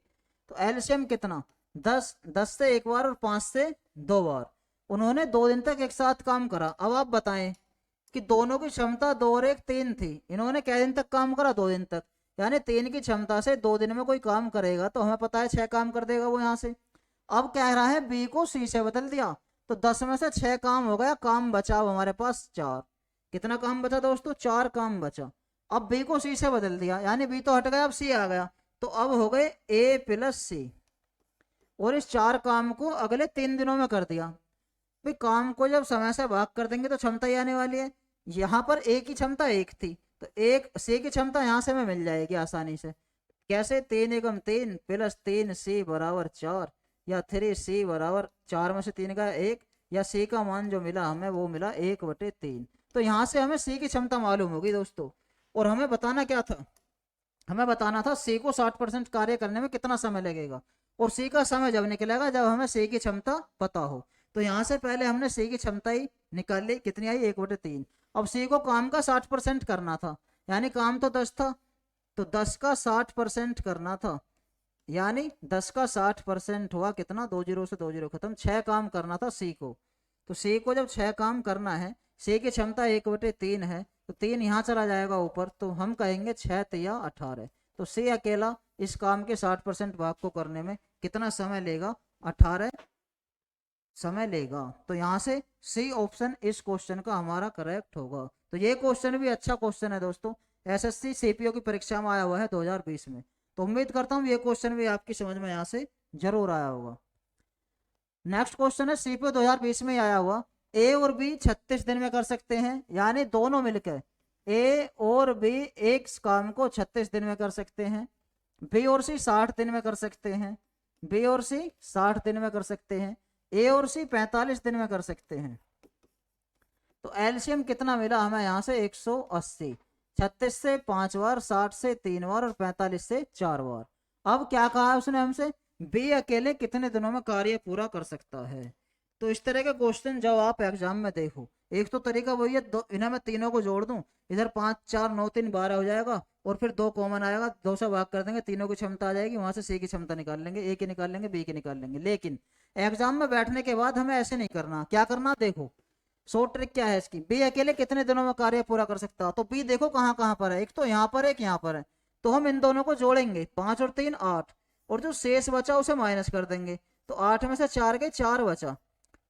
Speaker 1: तो एलसीएम कितना? 10 से 1 बार और 5 से 2 बार। उन्होंने 2 दिन तक एक साथ काम करा। अब आप बताएं कि दोनों की क्षमता 2 और 1 3 थी। इन्होंने क्या दिन तक काम करा? 2 दिन तक, यानी 3 की क्षमता से 2 दिन में कोई काम करेगा तो हमें पता है 6 काम कर देगा वो यहाँ से। अब कह रहा है बी को सी से बदल दिया, तो 10 में से 6 काम हो गया, काम बचा हमारे पास 4। कितना काम बचा दोस्तों? 4 काम बचा। अब बी को सी से बदल दिया, यानी बी तो हट गया, अब सी आ गया, तो अब हो गए ए प्लस सी। और इस 4 काम को अगले 3 दिनों में कर दिया। भाई काम को जब समय से भाग कर देंगे तो क्षमता ही आने वाली है। यहाँ पर ए की क्षमता 1 थी, तो एक सी की क्षमता यहाँ से हमें मिल जाएगी आसानी से। कैसे? 3 एकम 3 प्लस 3 सी बराबर 4, या 3 सी बराबर 4 में से 3 का 1, या सी का मान जो मिला हमें वो मिला 1/3। तो यहाँ से हमें सी की क्षमता मालूम होगी दोस्तों। और हमें बताना क्या था? हमें बताना था सी को 60% कार्य करने में कितना समय लगेगा। और सी का समय जब निकलेगा जब हमें सी की क्षमता पता हो। तो यहाँ से पहले हमने सी की क्षमता ही निकाल ली, कितनी आई 1/3। अब सी को काम का 60% करना था, यानी काम तो 10 था, तो 10 का 60% करना था, यानी 10 का 60% हुआ कितना, 2 जीरो से 2 जीरो खत्म, 6 काम करना था सी को। तो सी को जब 6 काम करना है, सी की क्षमता 1/3 है, तो 3 यहाँ चला जाएगा ऊपर, तो हम कहेंगे 6 तिया 18। तो सी अकेला इस काम के 60% भाग को करने में कितना समय लेगा, 18 समय लेगा। तो यहाँ से सी ऑप्शन इस क्वेश्चन का हमारा करेक्ट होगा। तो ये क्वेश्चन भी अच्छा क्वेश्चन है दोस्तों, एसएससी सीपीओ की परीक्षा में आया हुआ है 2020 में। तो उम्मीद करता हूँ ये क्वेश्चन भी आपकी समझ में यहाँ से जरूर आया होगा। नेक्स्ट क्वेश्चन है सीपीओ 2020 में आया हुआ, ए और बी 36 दिन में कर सकते हैं, यानी दोनों मिलकर ए और बी एक काम को 36 दिन में कर सकते हैं, बी और सी 60 दिन में कर सकते हैं, बी और सी 60 दिन में कर सकते हैं, ए और सी 45 दिन में कर सकते हैं। तो एलसीएम कितना मिला हमें यहाँ से 180, 36 से 5 बार, 60 से 3 बार और 45 से 4 बार। अब क्या कहा है उसने हमसे, बी अकेले कितने दिनों में कार्य पूरा कर सकता है। तो इस तरह के क्वेश्चन जब आप एग्जाम में देखो, एक तो तरीका वही है, इन्हें मैं तीनों को जोड़ दूं, इधर 5 4 9 3 12 हो जाएगा, और फिर 2 कॉमन आएगा, 2 से भाग कर देंगे, तीनों की क्षमता आ जाएगी, वहां से सी की क्षमता निकाल लेंगे, ए की निकाल लेंगे, बी की निकाल लेंगे। लेकिन एग्जाम में बैठने के बाद हमें ऐसे नहीं करना। क्या करना, देखो शॉर्ट ट्रिक क्या है इसकी, बी अकेले कितने दिनों में कार्य पूरा कर सकता है। तो बी देखो कहाँ कहाँ पर है, एक तो यहाँ पर है, एक यहाँ पर है। तो हम इन दोनों को जोड़ेंगे, 5 और 3 8, और जो शेष बचा उसे माइनस कर देंगे, तो 8 में से 4 गए, 4 बचा,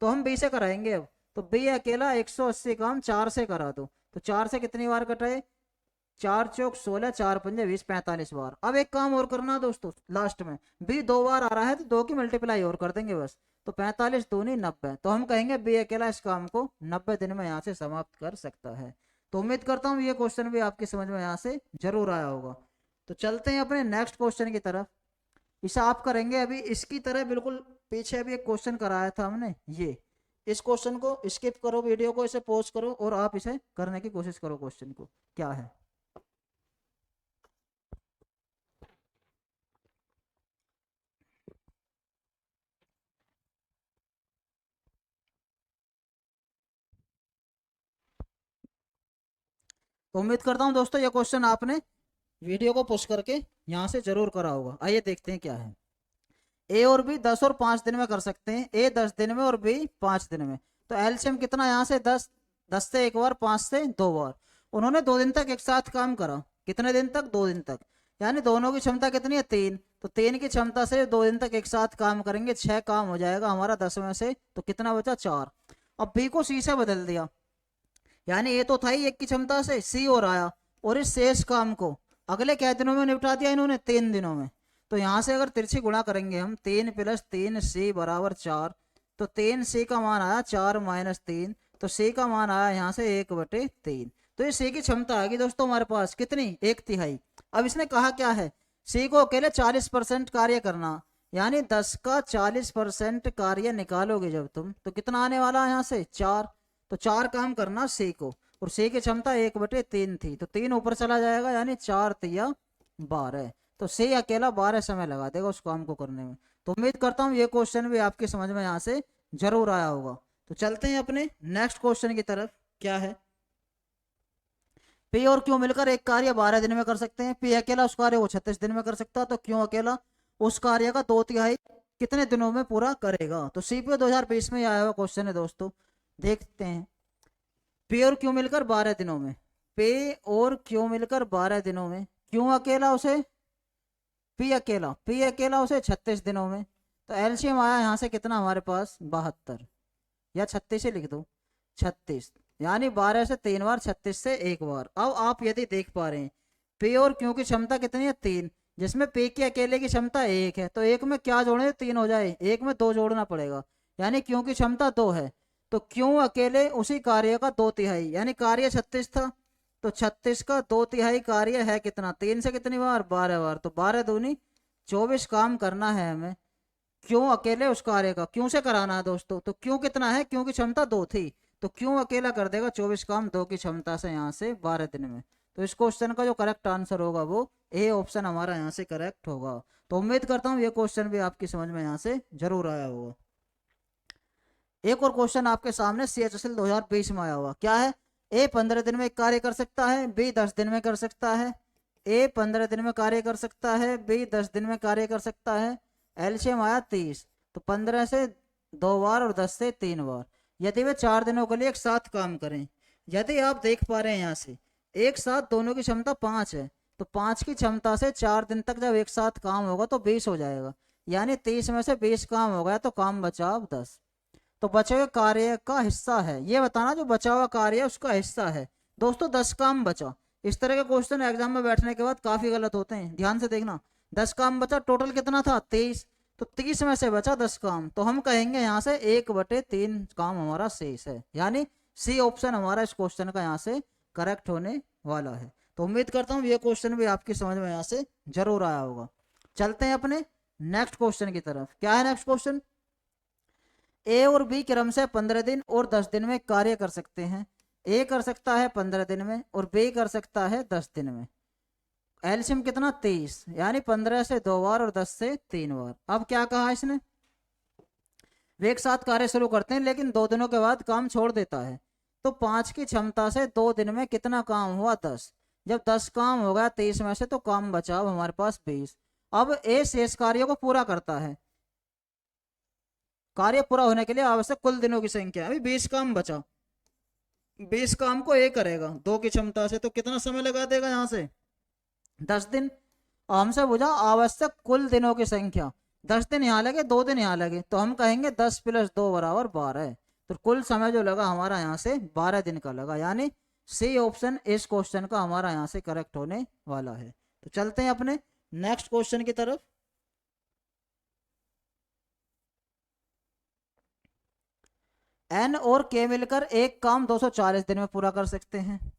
Speaker 1: तो हम बी से कराएंगे अब। तो बी अकेला 180 काम 4 से करा दो, तो 4 से कितनी बार कटाए, 4 चौक 16, 4 पंजे 20, 45 बार। अब एक काम और करना दोस्तों, लास्ट में बी 2 बार आ रहा है, तो 2 की मल्टीप्लाई और कर देंगे बस, तो 45 दूनी 90। तो हम कहेंगे बी अकेला इस काम को 90 दिन में यहाँ से समाप्त कर सकता है। तो उम्मीद करता हूँ ये क्वेश्चन भी आपकी समझ में यहाँ से जरूर आया होगा। तो चलते हैं अपने नेक्स्ट क्वेश्चन की तरफ। इसे आप करेंगे अभी इसकी तरह बिल्कुल, पीछे अभी एक क्वेश्चन कराया था हमने, ये इस क्वेश्चन को स्किप करो, वीडियो को इसे पॉज करो और आप इसे करने की कोशिश करो। क्वेश्चन को क्या है, तो उम्मीद करता हूं दोस्तों ये क्वेश्चन आपने वीडियो को पुश करके यहाँ से जरूर करा होगा। आइए देखते हैं क्या है। ए और बी 10 और 5 दिन में कर सकते हैं, ए 10 दिन में और बी 5 दिन में। तो एलसीएम कितना यहाँ से 10, 10 से एक बार, 5 से 2 बार। उन्होंने 2 दिन तक एक साथ काम करा, कितने दिन तक, 2 दिन तक, यानी दोनों की क्षमता कितनी है 3, तो 3 की क्षमता से 2 दिन तक एक साथ काम करेंगे, 6 काम हो जाएगा हमारा 10 में से, तो कितना बचा 4। अब बी को सी से बदल दिया, यानी ये तो था ही एक की क्षमता से, सी और आया, और इस शेष काम को अगले क्या दिनों में निपटा दिया इन्होंने, 3 दिनों में। तो यहाँ से अगर तिरछी गुणा करेंगे हम, 3 + 3 सी बराबर 4, तो 3 सी का मान आया 4 - 3, तो सी का मान आया यहाँ से 1/3। तो ये सी की क्षमता आ गई दोस्तों हमारे पास कितनी, 1/3। अब इसने कहा क्या है, सी को अकेले 40% कार्य करना, यानी 10 का 40% कार्य निकालोगे जब तुम, तो कितना आने वाला है यहाँ से 4। तो 4 काम करना सी को, और सी की क्षमता 1/3 थी, तो 3 ऊपर चला जाएगा, यानी 4 तिया 12। तो सी अकेला 12 समय लगा देगा उस काम को करने में। तो उम्मीद करता हूँ ये क्वेश्चन भी आपकी समझ में यहाँ से जरूर आया होगा। तो चलते हैं अपने नेक्स्ट क्वेश्चन की तरफ। क्या है, पी और क्यू मिलकर एक कार्य 12 दिन में कर सकते हैं, पी अकेला उस कार्य को 36 दिन में कर सकता है, तो क्यू अकेला उस कार्य का 2/3 कितने दिनों में पूरा करेगा। तो सीपीओ 2020 में आया हुआ क्वेश्चन है दोस्तों, देखते हैं। पी और क्यू मिलकर 12 दिनों में, पी और क्यू मिलकर 12 दिनों में, क्यू अकेला उसे, पी अकेला उसे 36 दिनों में। तो एलसीएम आया यहाँ से कितना हमारे पास 72, या 36 ही लिख दो, 36, यानी 12 से 3 बार, 36 से 1 बार। अब आप यदि देख पा रहे हैं पी और क्यू की क्षमता कितनी है 3, जिसमें पी की अकेले की क्षमता 1 है, तो 1 में क्या जोड़े 3 हो जाए, 1 में 2 जोड़ना पड़ेगा, यानी क्यू की क्षमता 2 है, तो क्यू अकेले उसी कार्य का 2/3, यानी कार्य 36 था, तो 36 का 2/3 कार्य है कितना, 3 से कितनी बार 12 बार, तो 12 दूनी 24 काम करना है हमें क्यों अकेले उस कार्य का, क्यों से कराना है दोस्तों। तो क्यों कितना है, क्यों की क्षमता 2 थी, तो क्यों अकेला कर देगा 24 काम 2 की क्षमता से यहाँ से 12 दिन में। तो इस क्वेश्चन का जो करेक्ट आंसर होगा वो ए ऑप्शन हमारा यहाँ से करेक्ट होगा। तो उम्मीद करता हूँ ये क्वेश्चन भी आपकी समझ में यहाँ से जरूर आया होगा। एक और क्वेश्चन आपके सामने CHSL 2020 में आया हुआ, क्या है? ए 15 दिन में कार्य कर सकता है, बी 10 दिन में कर सकता है। ए 15 दिन में कार्य कर सकता है, बी 10 दिन में कार्य कर सकता है। एलसीएम आया 30, तो 15 से 2 बार और 10 से 3 बार। यदि वे 4 दिनों के लिए एक साथ काम करें, यदि आप देख पा रहे हैं यहाँ से एक साथ दोनों की क्षमता 5 है, तो 5 की क्षमता से 4 दिन तक जब एक साथ काम होगा तो 20 हो जाएगा, यानी 30 में से 20 काम हो गया तो काम बचा अब 10। तो बचे हुए कार्य का हिस्सा है, ये बताना जो बचा हुआ कार्य है उसका हिस्सा है। दोस्तों 10 काम बचा, इस तरह के क्वेश्चन एग्जाम में बैठने के बाद काफी गलत होते हैं, ध्यान से देखना। 10 काम बचा, टोटल कितना था 23, तो 30 में से बचा 10 काम, तो हम कहेंगे यहाँ से 1/3 काम हमारा शेष है, यानी सी ऑप्शन हमारा इस क्वेश्चन का यहाँ से करेक्ट होने वाला है। तो उम्मीद करता हूँ ये क्वेश्चन भी आपकी समझ में यहाँ से जरूर आया होगा। चलते हैं अपने नेक्स्ट क्वेश्चन की तरफ। क्या है नेक्स्ट क्वेश्चन? ए और बी क्रमशः 15 दिन और 10 दिन में कार्य कर सकते हैं। ए कर सकता है 15 दिन में और बी कर सकता है 10 दिन में। एलसीएम कितना 23, यानी 15 से 2 बार और 10 से 3 बार। अब क्या कहा इसने? वे एक साथ कार्य शुरू करते हैं लेकिन 2 दिनों के बाद काम छोड़ देता है, तो 5 की क्षमता से 2 दिन में कितना काम हुआ 10। जब 10 काम हो गया 23 में से तो काम बचा अब हमारे पास 20। अब ए शेष कार्यों को पूरा करता है, कार्य पूरा होने के लिए आवश्यक कुल दिनों की संख्या, अभी 20 काम बचा, 20 काम को ए करेगा 2 की क्षमता से, तो कितना समय लगा देगा यहाँ से 10 दिन। हमसे पूछा आवश्यक कुल दिनों की संख्या, 10 दिन यहाँ लगे 2 दिन यहाँ लगे, तो हम कहेंगे 10 + 2 = 12, तो कुल समय जो लगा हमारा यहाँ से 12 दिन का लगा, यानी सी ऑप्शन इस क्वेश्चन का हमारा यहाँ से करेक्ट होने वाला है। तो चलते हैं अपने नेक्स्ट क्वेश्चन की तरफ। एन और के मिलकर एक काम 240 दिन में पूरा कर सकते हैं।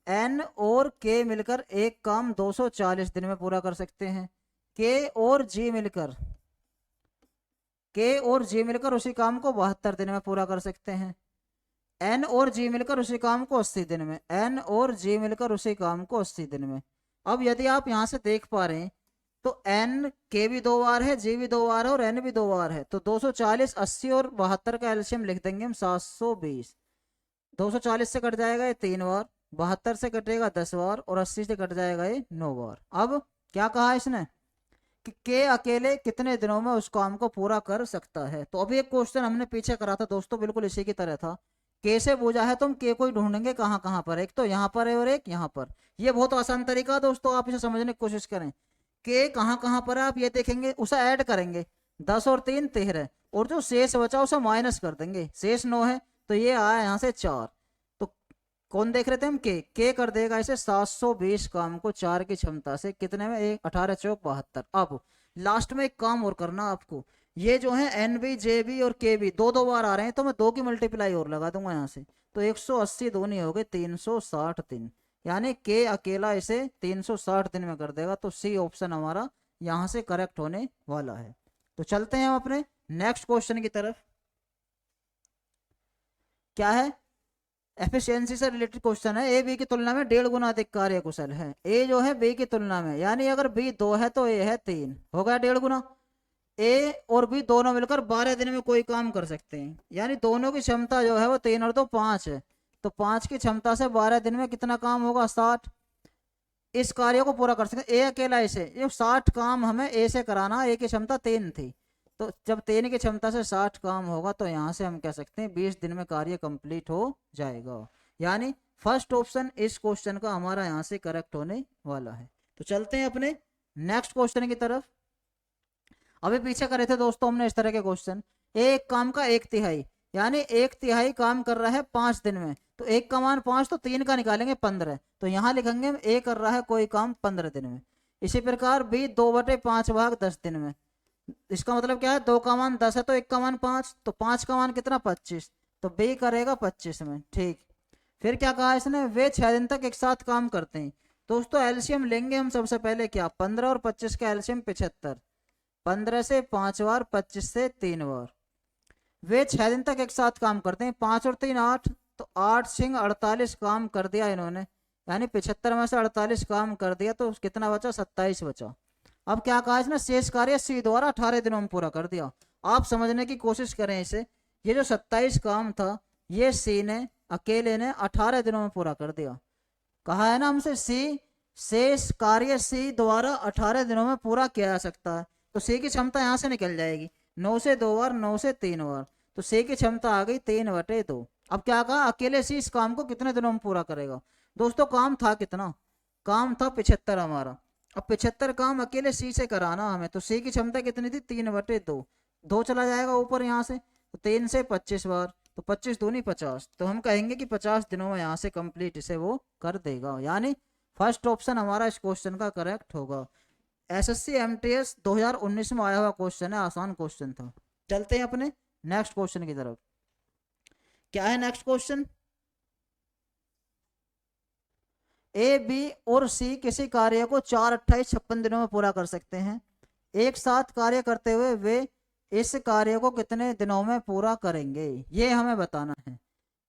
Speaker 1: एन और के मिलकर एक काम 240 दिन में पूरा कर सकते हैं। के और जी मिलकर उसी काम को 72 दिन में पूरा कर सकते हैं। एन और जी मिलकर उसी काम को 80 दिन में। एन और जी मिलकर उसी काम को 80 दिन में। अब यदि आप यहां से देख पा रहे हैं तो एन के भी 2 बार है, जी भी 2 बार है और एन भी 2 बार है, तो 240, 80 और 72 का एलसीएम लिख देंगे हम 720। 240 से कट जाएगा ये 3 बार, 72 से कटेगा 10 बार और 80 से कट जाएगा ये 9 बार। अब क्या कहा इसने कि के अकेले कितने दिनों में उस काम को पूरा कर सकता है। तो अभी एक क्वेश्चन हमने पीछे करा था दोस्तों, बिल्कुल इसी की तरह था। के से पूछा है तो हम के को ही ढूंढेंगे कहाँ कहाँ पर, एक तो यहाँ पर है और एक यहाँ पर। ये बहुत आसान तरीका है दोस्तों, आप इसे समझने की कोशिश करें। के कहाँ कहाँ पर है आप ये देखेंगे, उसे ऐड करेंगे, 10 और 3 13, और जो शेष बचा उसे माइनस कर देंगे, शेष 9 है, तो ये आया यहाँ से 4। तो कौन देख रहे थे हम? के कर देगा इसे 720 काम को 4 की क्षमता से, कितने में? 18 चौक 72। अब लास्ट में एक काम और करना आपको, ये जो है एन बी जे बी और के बी 2 बार आ रहे हैं, तो मैं 2 की मल्टीप्लाई और लगा दूंगा यहाँ से, तो 180 दूनी हो गए 360 दिन, यानी के अकेला इसे 360 दिन में कर देगा। तो सी ऑप्शन हमारा यहाँ से करेक्ट होने वाला है। तो चलते हैं हम अपने नेक्स्ट क्वेश्चन की तरफ। क्या है? एफिशिएंसी से रिलेटेड क्वेश्चन है। ए बी की तुलना में 1.5 गुना अधिक कार्य कुशल है। ए जो है बी की तुलना में, यानी अगर बी 2 है तो ए है 3, हो गया 1.5 गुना। ए और बी दोनों मिलकर 12 दिन में कोई काम कर सकते हैं, यानी दोनों की क्षमता जो है वो 3 और 2 5 है, तो 5 की क्षमता से 12 दिन में कितना काम होगा? 60। इस कार्य को पूरा कर सकते हैं। ए अकेला इसे, ये 60 काम हमें ए से कराना, ए की क्षमता 3 थी, तो जब 3 की क्षमता से 60 काम होगा तो यहाँ से हम कह सकते हैं 20 दिन में कार्य कंप्लीट हो जाएगा, यानी फर्स्ट ऑप्शन इस क्वेश्चन का हमारा यहाँ से करेक्ट होने वाला है। तो चलते हैं अपने नेक्स्ट क्वेश्चन की तरफ। अभी पीछे करे थे दोस्तों हमने इस तरह के क्वेश्चन, एक काम का 1/3, यानी 1/3 काम कर रहा है 5 दिन में, तो 1 का मान 5, तो 3 का निकालेंगे 15, तो यहाँ लिखेंगे ए कर रहा है कोई काम 15 दिन में। इसी प्रकार बी 2/5 भाग 10 दिन में, इसका मतलब क्या है? 2 का मान 10 है तो 1 का मान 5, तो 5 का मान कितना? 25, तो बी करेगा 25 में। ठीक, फिर क्या कहा इसने? वे 6 दिन तक एक साथ काम करते हैं। दोस्तों एलसीएम लेंगे हम सबसे पहले, क्या? 15 और 25 का एलसीएम 75, 15 से 5 बार, 25 से 3 बार। वे 6 दिन तक एक साथ काम करते हैं, 5 और 3 8, तो 8 सिंह 48 काम कर दिया इन्होंने, यानी 75 में से 48 काम कर दिया, तो कितना बचा? 27 बचा। अब क्या कहा इसने? शेष कार्य सी द्वारा 18 दिनों में पूरा कर दिया। आप समझने की कोशिश करें इसे, ये जो 27 काम था ये सी ने अकेले ने 18 दिनों में पूरा कर दिया। कहा है ना हमसे सी शेष कार्य सी द्वारा 18 दिनों में पूरा किया जा सकता है, तो सी की क्षमता यहाँ से निकल जाएगी, 9 से 2 बार 9 से 3 बार, तो सी की क्षमता आ गई 3/2। अब क्या कहा अकेले सी इस काम को कितने दिनों में पूरा करेगा। दोस्तों काम था कितना, काम था 75 हमारा। अब 75 काम अकेले सी से कराना हमें, तो सी की क्षमता कितनी थी 3/2, 2 चला जाएगा ऊपर यहाँ से, तो 3 से 25 बार, तो 25 दूनी 50, तो हम कहेंगे कि 50 दिनों में यहाँ से कंप्लीट इसे वो कर देगा। यानी फर्स्ट ऑप्शन हमारा इस क्वेश्चन का करेक्ट होगा। एसएससी एमटीएस 2019 में आया हुआ क्वेश्चन है, आसान क्वेश्चन था। चलते हैं अपने नेक्स्ट क्वेश्चन की तरफ। क्या है नेक्स्ट क्वेश्चन, ए बी और सी किसी कार्य को 4, 28, 56 दिनों में पूरा कर सकते हैं। एक साथ कार्य करते हुए वे इस कार्य को कितने दिनों में पूरा करेंगे, ये हमें बताना है।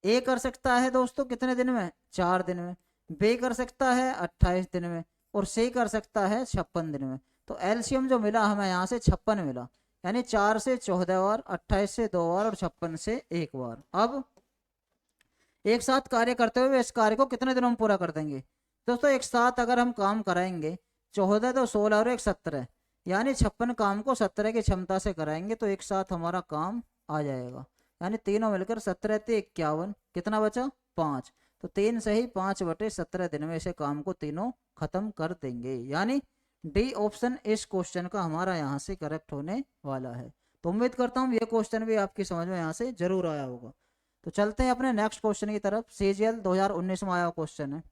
Speaker 1: ए कर सकता है दोस्तों कितने दिन में, 4 दिन में, बी कर सकता है 28 दिन में, और सी कर सकता है 56 दिन में। तो एलसीएम जो मिला हमें यहाँ से 56 मिला, यानी 4 से 14 बार, 28 से 2 बार और 56 से 1 बार। अब एक साथ कार्य करते हुए इस कार्य को कितने दिनों में पूरा कर देंगे। दोस्तों एक साथ अगर हम काम कराएंगे 14 तो 16 और 1 17, यानी 56 काम को 17 की क्षमता से कराएंगे, तो एक साथ हमारा काम आ जाएगा, यानी तीनों मिलकर 17 × 51, कितना बचा 5, तो 3 से ही 5/17 दिन में इसे काम को तीनों खत्म कर देंगे। यानी डी ऑप्शन इस क्वेश्चन का हमारा यहाँ से करेक्ट होने वाला है। तो उम्मीद करता हूँ ये क्वेश्चन भी आपकी समझ में यहाँ से जरूर आया होगा। तो चलते हैं अपने नेक्स्ट क्वेश्चन की तरफ। सीजीएल 2019 में आया क्वेश्चन है,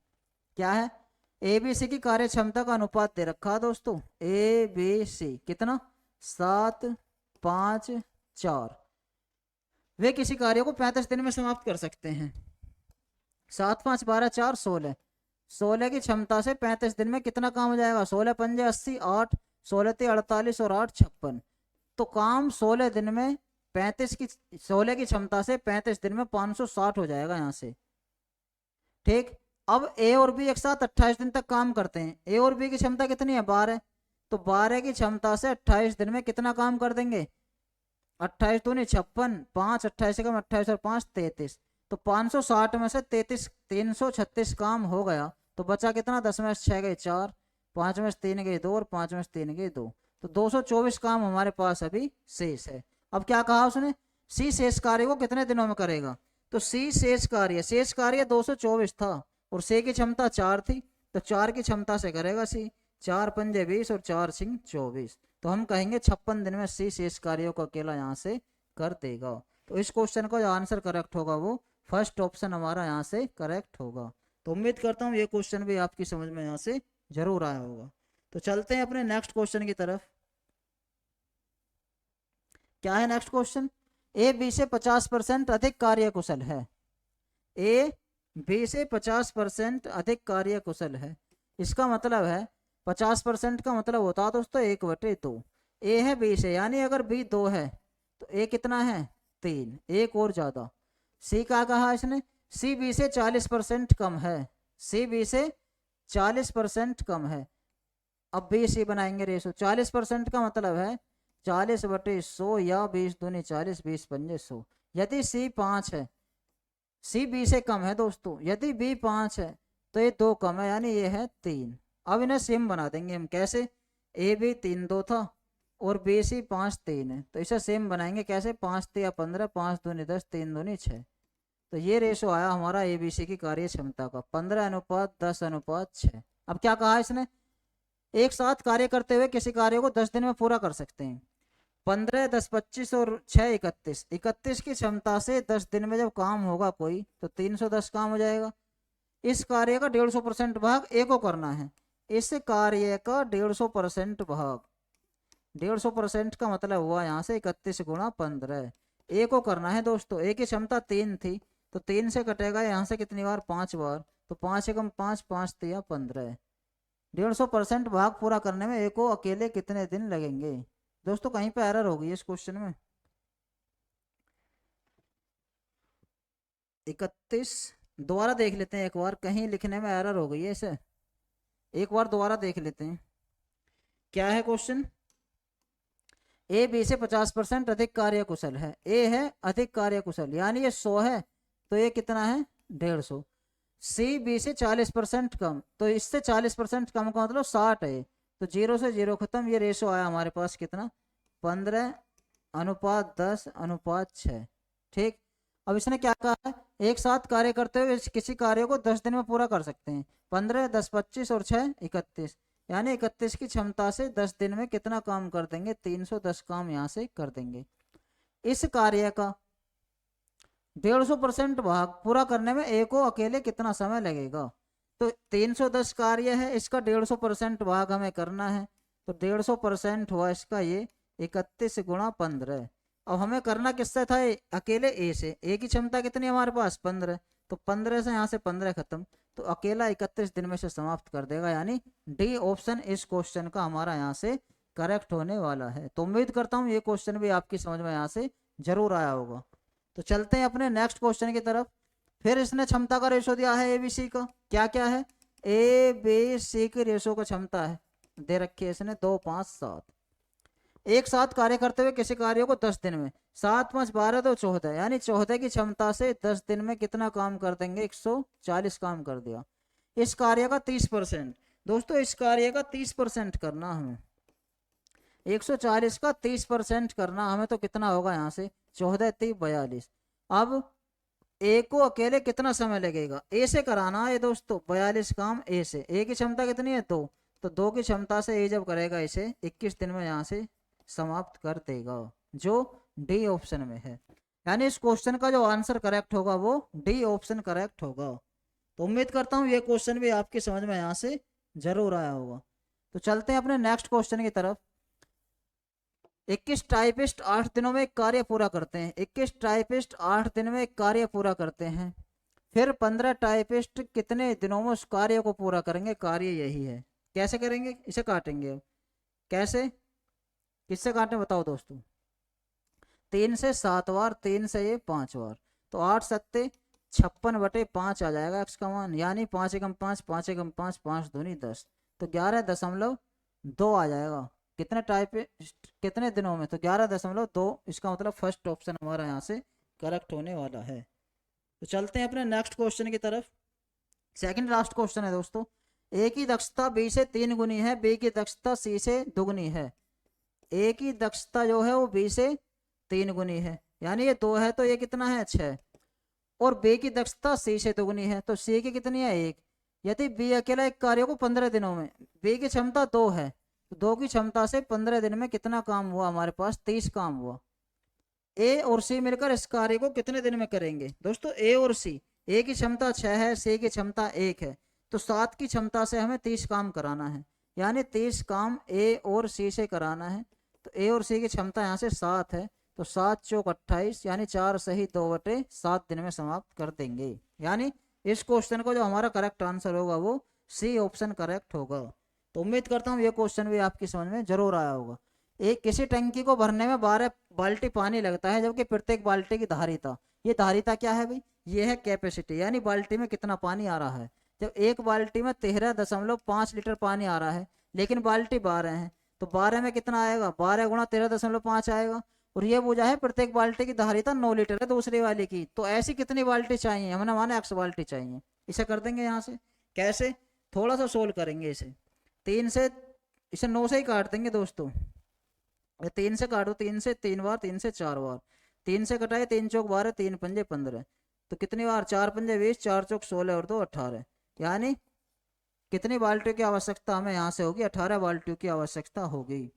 Speaker 1: क्या है, एबीसी की कार्य क्षमता का अनुपात दे रखा है दोस्तों, एबीसी कितना 7, 5, 4, वे किसी कार्य को 35 दिन में समाप्त कर सकते हैं। 7, 5, 12, 4, 16, 16 की क्षमता से 35 दिन में कितना काम हो जाएगा, 16 पंजे 80, 8, 16 × 48 और 8 56, तो काम 16 दिन में 35 की 16 की क्षमता से 35 दिन में 560 हो जाएगा यहाँ से। ठीक, अब ए और बी एक साथ 28 दिन तक काम करते हैं। ए और बी की क्षमता कितनी है 12, तो 12 की क्षमता से 28 दिन में कितना काम कर देंगे, 28 दूनी 56, 5 28 कम 28 और 5 33, तो 560 में से 336 काम हो गया, तो बचा कितना 10 में 6 गए 4, 5 में 3 गए 2 और 5 में 3 गए 2, तो 224 काम हमारे पास अभी शेष है। अब क्या कहा उसने, सी शेष कार्य को कितने दिनों में करेगा, तो सी शेष कार्य 224 था और सी की क्षमता 4 थी, तो 4 की क्षमता से करेगा सी, 4 पंजे 20 और 4 सिंह 24, तो हम कहेंगे 56 दिन में सी शेष कार्यों को अकेला यहाँ से कर देगा। तो इस क्वेश्चन का जो आंसर करेक्ट होगा वो फर्स्ट ऑप्शन हमारा यहाँ से करेक्ट होगा। तो उम्मीद करता हूँ ये क्वेश्चन भी आपकी समझ में यहाँ से जरूर आया होगा। तो चलते हैं अपने नेक्स्ट क्वेश्चन की तरफ। क्या है नेक्स्ट क्वेश्चन, ए बी से 50% अधिक कार्यकुशल है, ए बी से 50% अधिक कार्यकुशल है। इसका मतलब है 50% का मतलब होता है दोस्तों 1/2, ए है बी से, यानी अगर बी 2 है तो ए कितना है 3, एक और ज्यादा। सी का कहा इसने, सी बी से 40% कम है, सी बी से 40% कम है। अब बी सी बनाएंगे रेशो, 40% का मतलब है 40/100 या 20 दूनी 40, 20 पंजे 100। यदि सी 5 है, सी बी से कम है दोस्तों, यदि बी 5 है तो ये 2 कम है, यानी ये है 3। अब इन्हें सेम बना देंगे हम, कैसे, ए बी 3 2 था और बी सी 5 3 है, तो इसे सेम बनाएंगे कैसे, 5 3 15, 5 दूनी 10, 3 दूनी 6, तो ये रेशो आया हमारा ए बी सी की कार्य क्षमता का 15:10:6। अब क्या कहा इसने, एक साथ कार्य करते हुए किसी कार्य को 10 दिन में पूरा कर सकते हैं। 15, 10, 25 और 6 31, 31 की क्षमता से 10 दिन में जब काम होगा कोई तो 310 काम हो जाएगा। इस कार्य का 150% भाग ए को करना है, इस कार्य का 150% भाग, 150% का मतलब हुआ यहाँ से 31 × 15, ए को करना है दोस्तों। ए की क्षमता 3 थी तो 3 से कटेगा यहाँ से कितनी बार 5 बार, तो 5 एकम 5, 5 तिया 15, 150% भाग पूरा करने में ए को अकेले कितने दिन लगेंगे। दोस्तों कहीं पे एरर होगी इस क्वेश्चन में, 31 दोबारा देख लेते हैं एक बार, कहीं लिखने में एरर हो गई है इसे, एक बार दोबारा देख लेते हैं। क्या है क्वेश्चन, ए बी से 50% अधिक कार्यकुशल है, ए है अधिक कार्यकुशल यानी ये 100 है तो ये कितना है 150। सी बी से 40% कम, तो इससे 40% कम का मतलब 60 है, तो 0 से 0 खत्म, ये रेशो आया हमारे पास कितना 15:10:6। ठीक, अब इसने क्या कहा है, एक साथ कार्य करते हुए किसी कार्य को 10 दिन में पूरा कर सकते हैं। 15, 10, 25 और 6 31, यानी 31 की क्षमता से 10 दिन में कितना काम कर देंगे 310 काम यहाँ से कर देंगे। इस कार्य का 150% भाग पूरा करने में ए को अकेले कितना समय लगेगा, तो 310 कार्य है, इसका 150% भाग हमें करना है, तो 150% हुआ इसका ये 31 गुणा 15। अब हमें करना किससे था, अकेले ए से, ए की क्षमता कितनी है हमारे पास 15, तो 15 से यहाँ से 15 खत्म, तो अकेला 31 दिन में से समाप्त कर देगा, यानी डी ऑप्शन इस क्वेश्चन का हमारा यहाँ से करेक्ट होने वाला है। तो उम्मीद करता हूँ ये क्वेश्चन भी आपकी समझ में यहाँ से जरूर आया होगा। तो चलते हैं अपने नेक्स्ट क्वेश्चन की तरफ। फिर इसने क्षमता का रेशो दिया है एबीसी का, क्या क्या है, ए बी सी की रेशो का क्षमता है दे रखी है इसने 2, 5, 7। एक साथ कार्य करते हुए किसी कार्य को 10 दिन में, 7, 5, 12, 2, 14, यानी 14 की क्षमता से 10 दिन में कितना काम कर देंगे 140 काम कर दिया। इस कार्य का 30%, दोस्तों इस कार्य का 30% करना हमें, 140 का 30% करना हमें, तो कितना होगा यहाँ से 14, 30, 42। अब ए को अकेले कितना समय लगेगा, ए से कराना है दोस्तों 42 काम ए से, ए की क्षमता कितनी है 2, तो 2 की क्षमता से ए जब करेगा इसे 21 दिन में यहाँ से समाप्त कर देगा, जो डी ऑप्शन में है। यानी इस क्वेश्चन का जो आंसर करेक्ट होगा वो डी ऑप्शन करेक्ट होगा। तो उम्मीद करता हूँ ये क्वेश्चन भी आपकी समझ में यहाँ से जरूर आया होगा। तो चलते हैं अपने नेक्स्ट क्वेश्चन की तरफ। 21 टाइपिस्ट 8 दिनों में एक कार्य पूरा करते हैं, 21 टाइपिस्ट 8 दिन में एक कार्य पूरा करते हैं, फिर 15 टाइपिस्ट कितने दिनों में उस कार्य को पूरा करेंगे, कार्य यही है, कैसे करेंगे, इसे काटेंगे। अब कैसे, किससे काटें बताओ दोस्तों, 3 से 7 बार, 3 से ये 5 बार, तो 8 सत्ते 56/5 आ जाएगा एक्स का मान, यानी 5 एकम 5, 5 एकम 5, 5 दूनी 10, तो 11.2 आ जाएगा। कितने टाइप कितने दिनों में, तो 11.2, इसका मतलब फर्स्ट ऑप्शन हमारा यहाँ से करेक्ट होने वाला है। तो चलते हैं अपने नेक्स्ट क्वेश्चन की तरफ। सेकंड लास्ट क्वेश्चन है दोस्तों, ए की दक्षता बी से 3 गुनी है, बी की दक्षता सी से 2 गुनी है। ए की दक्षता जो है वो बी से 3 गुनी है, यानी ये 2 है, तो ये कितना है 6, और बी की दक्षता सी से 2 गुनी है, तो सी की कितनी है 1। यदि बी अकेला एक कार्य को 15 दिनों में, बी की क्षमता 2 है, तो 2 की क्षमता से 15 दिन में कितना काम हुआ हमारे पास 30 काम हुआ। ए और सी मिलकर इस कार्य को कितने दिन में करेंगे दोस्तों, ए और सी, ए की क्षमता 6 है, सी की क्षमता 1 है, तो 7 की क्षमता से हमें 30 काम कराना है, यानी 30 काम ए और सी से कराना है, तो ए और सी की क्षमता यहाँ से 7 है, तो 7 चौक 28, यानी 4 सही 2/7 दिन में समाप्त कर देंगे। यानी इस क्वेश्चन को जो हमारा करेक्ट आंसर होगा वो सी ऑप्शन करेक्ट होगा। तो उम्मीद करता हूँ ये क्वेश्चन भी आपकी समझ में जरूर आया होगा। एक किसी टंकी को भरने में 12 बाल्टी पानी लगता है, जबकि प्रत्येक बाल्टी की धारिता, ये धारिता क्या है भाई, ये है कैपेसिटी, यानी बाल्टी में कितना पानी आ रहा है। जब एक बाल्टी में 13.5 लीटर पानी आ रहा है, लेकिन बाल्टी 12 है, तो 12 में कितना आएगा, 12 गुणा 13.5 आएगा, और ये बोझा है प्रत्येक बाल्टी की धारिता 9 लीटर है दूसरी वाली की, तो ऐसी कितनी बाल्टी चाहिए, हमने माना x बाल्टी चाहिए। इसे कर देंगे यहाँ से, कैसे, थोड़ा सा सोल्व करेंगे इसे, 3 से, इसे 9 से ही काट देंगे दोस्तों, 3 से काटो, 3 से 3 बार, 3 से 4 बार, 3 से कटाए 3 चौक 12, 3 पंजे 15, तो कितनी बार 4 पंजे 20, 4 चौक 16 और 2 18, यानी कितनी बाल्टियों की आवश्यकता हमें यहाँ से होगी, 18 बाल्टियों की आवश्यकता होगी।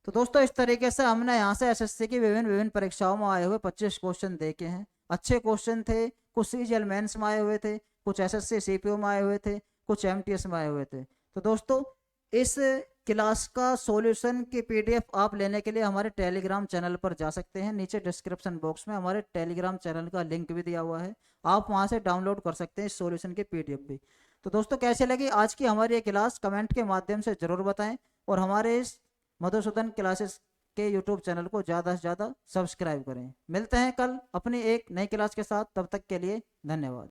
Speaker 1: तो दोस्तों इस तरीके से हमने यहाँ से एसएससी की विभिन्न परीक्षाओं में आए हुए 25 क्वेश्चन देखे हैं। अच्छे क्वेश्चन थे, कुछ सीजीएल मेंस में आए हुए थे, कुछ एसएससी सीपीओ में आए हुए थे, कुछ एमटीएस में आए हुए थे। तो दोस्तों इस क्लास का सॉल्यूशन की पीडीएफ आप लेने के लिए हमारे टेलीग्राम चैनल पर जा सकते हैं, नीचे डिस्क्रिप्शन बॉक्स में हमारे टेलीग्राम चैनल का लिंक भी दिया हुआ है, आप वहां से डाउनलोड कर सकते हैं इस सॉल्यूशन की पीडीएफ भी। तो दोस्तों कैसे लगी आज की हमारी ये क्लास, कमेंट के माध्यम से जरूर बताएं, और हमारे इस मधुसूदन क्लासेस के यूट्यूब चैनल को ज़्यादा से ज़्यादा सब्सक्राइब करें। मिलते हैं कल अपनी एक नई क्लास के साथ, तब तक के लिए धन्यवाद।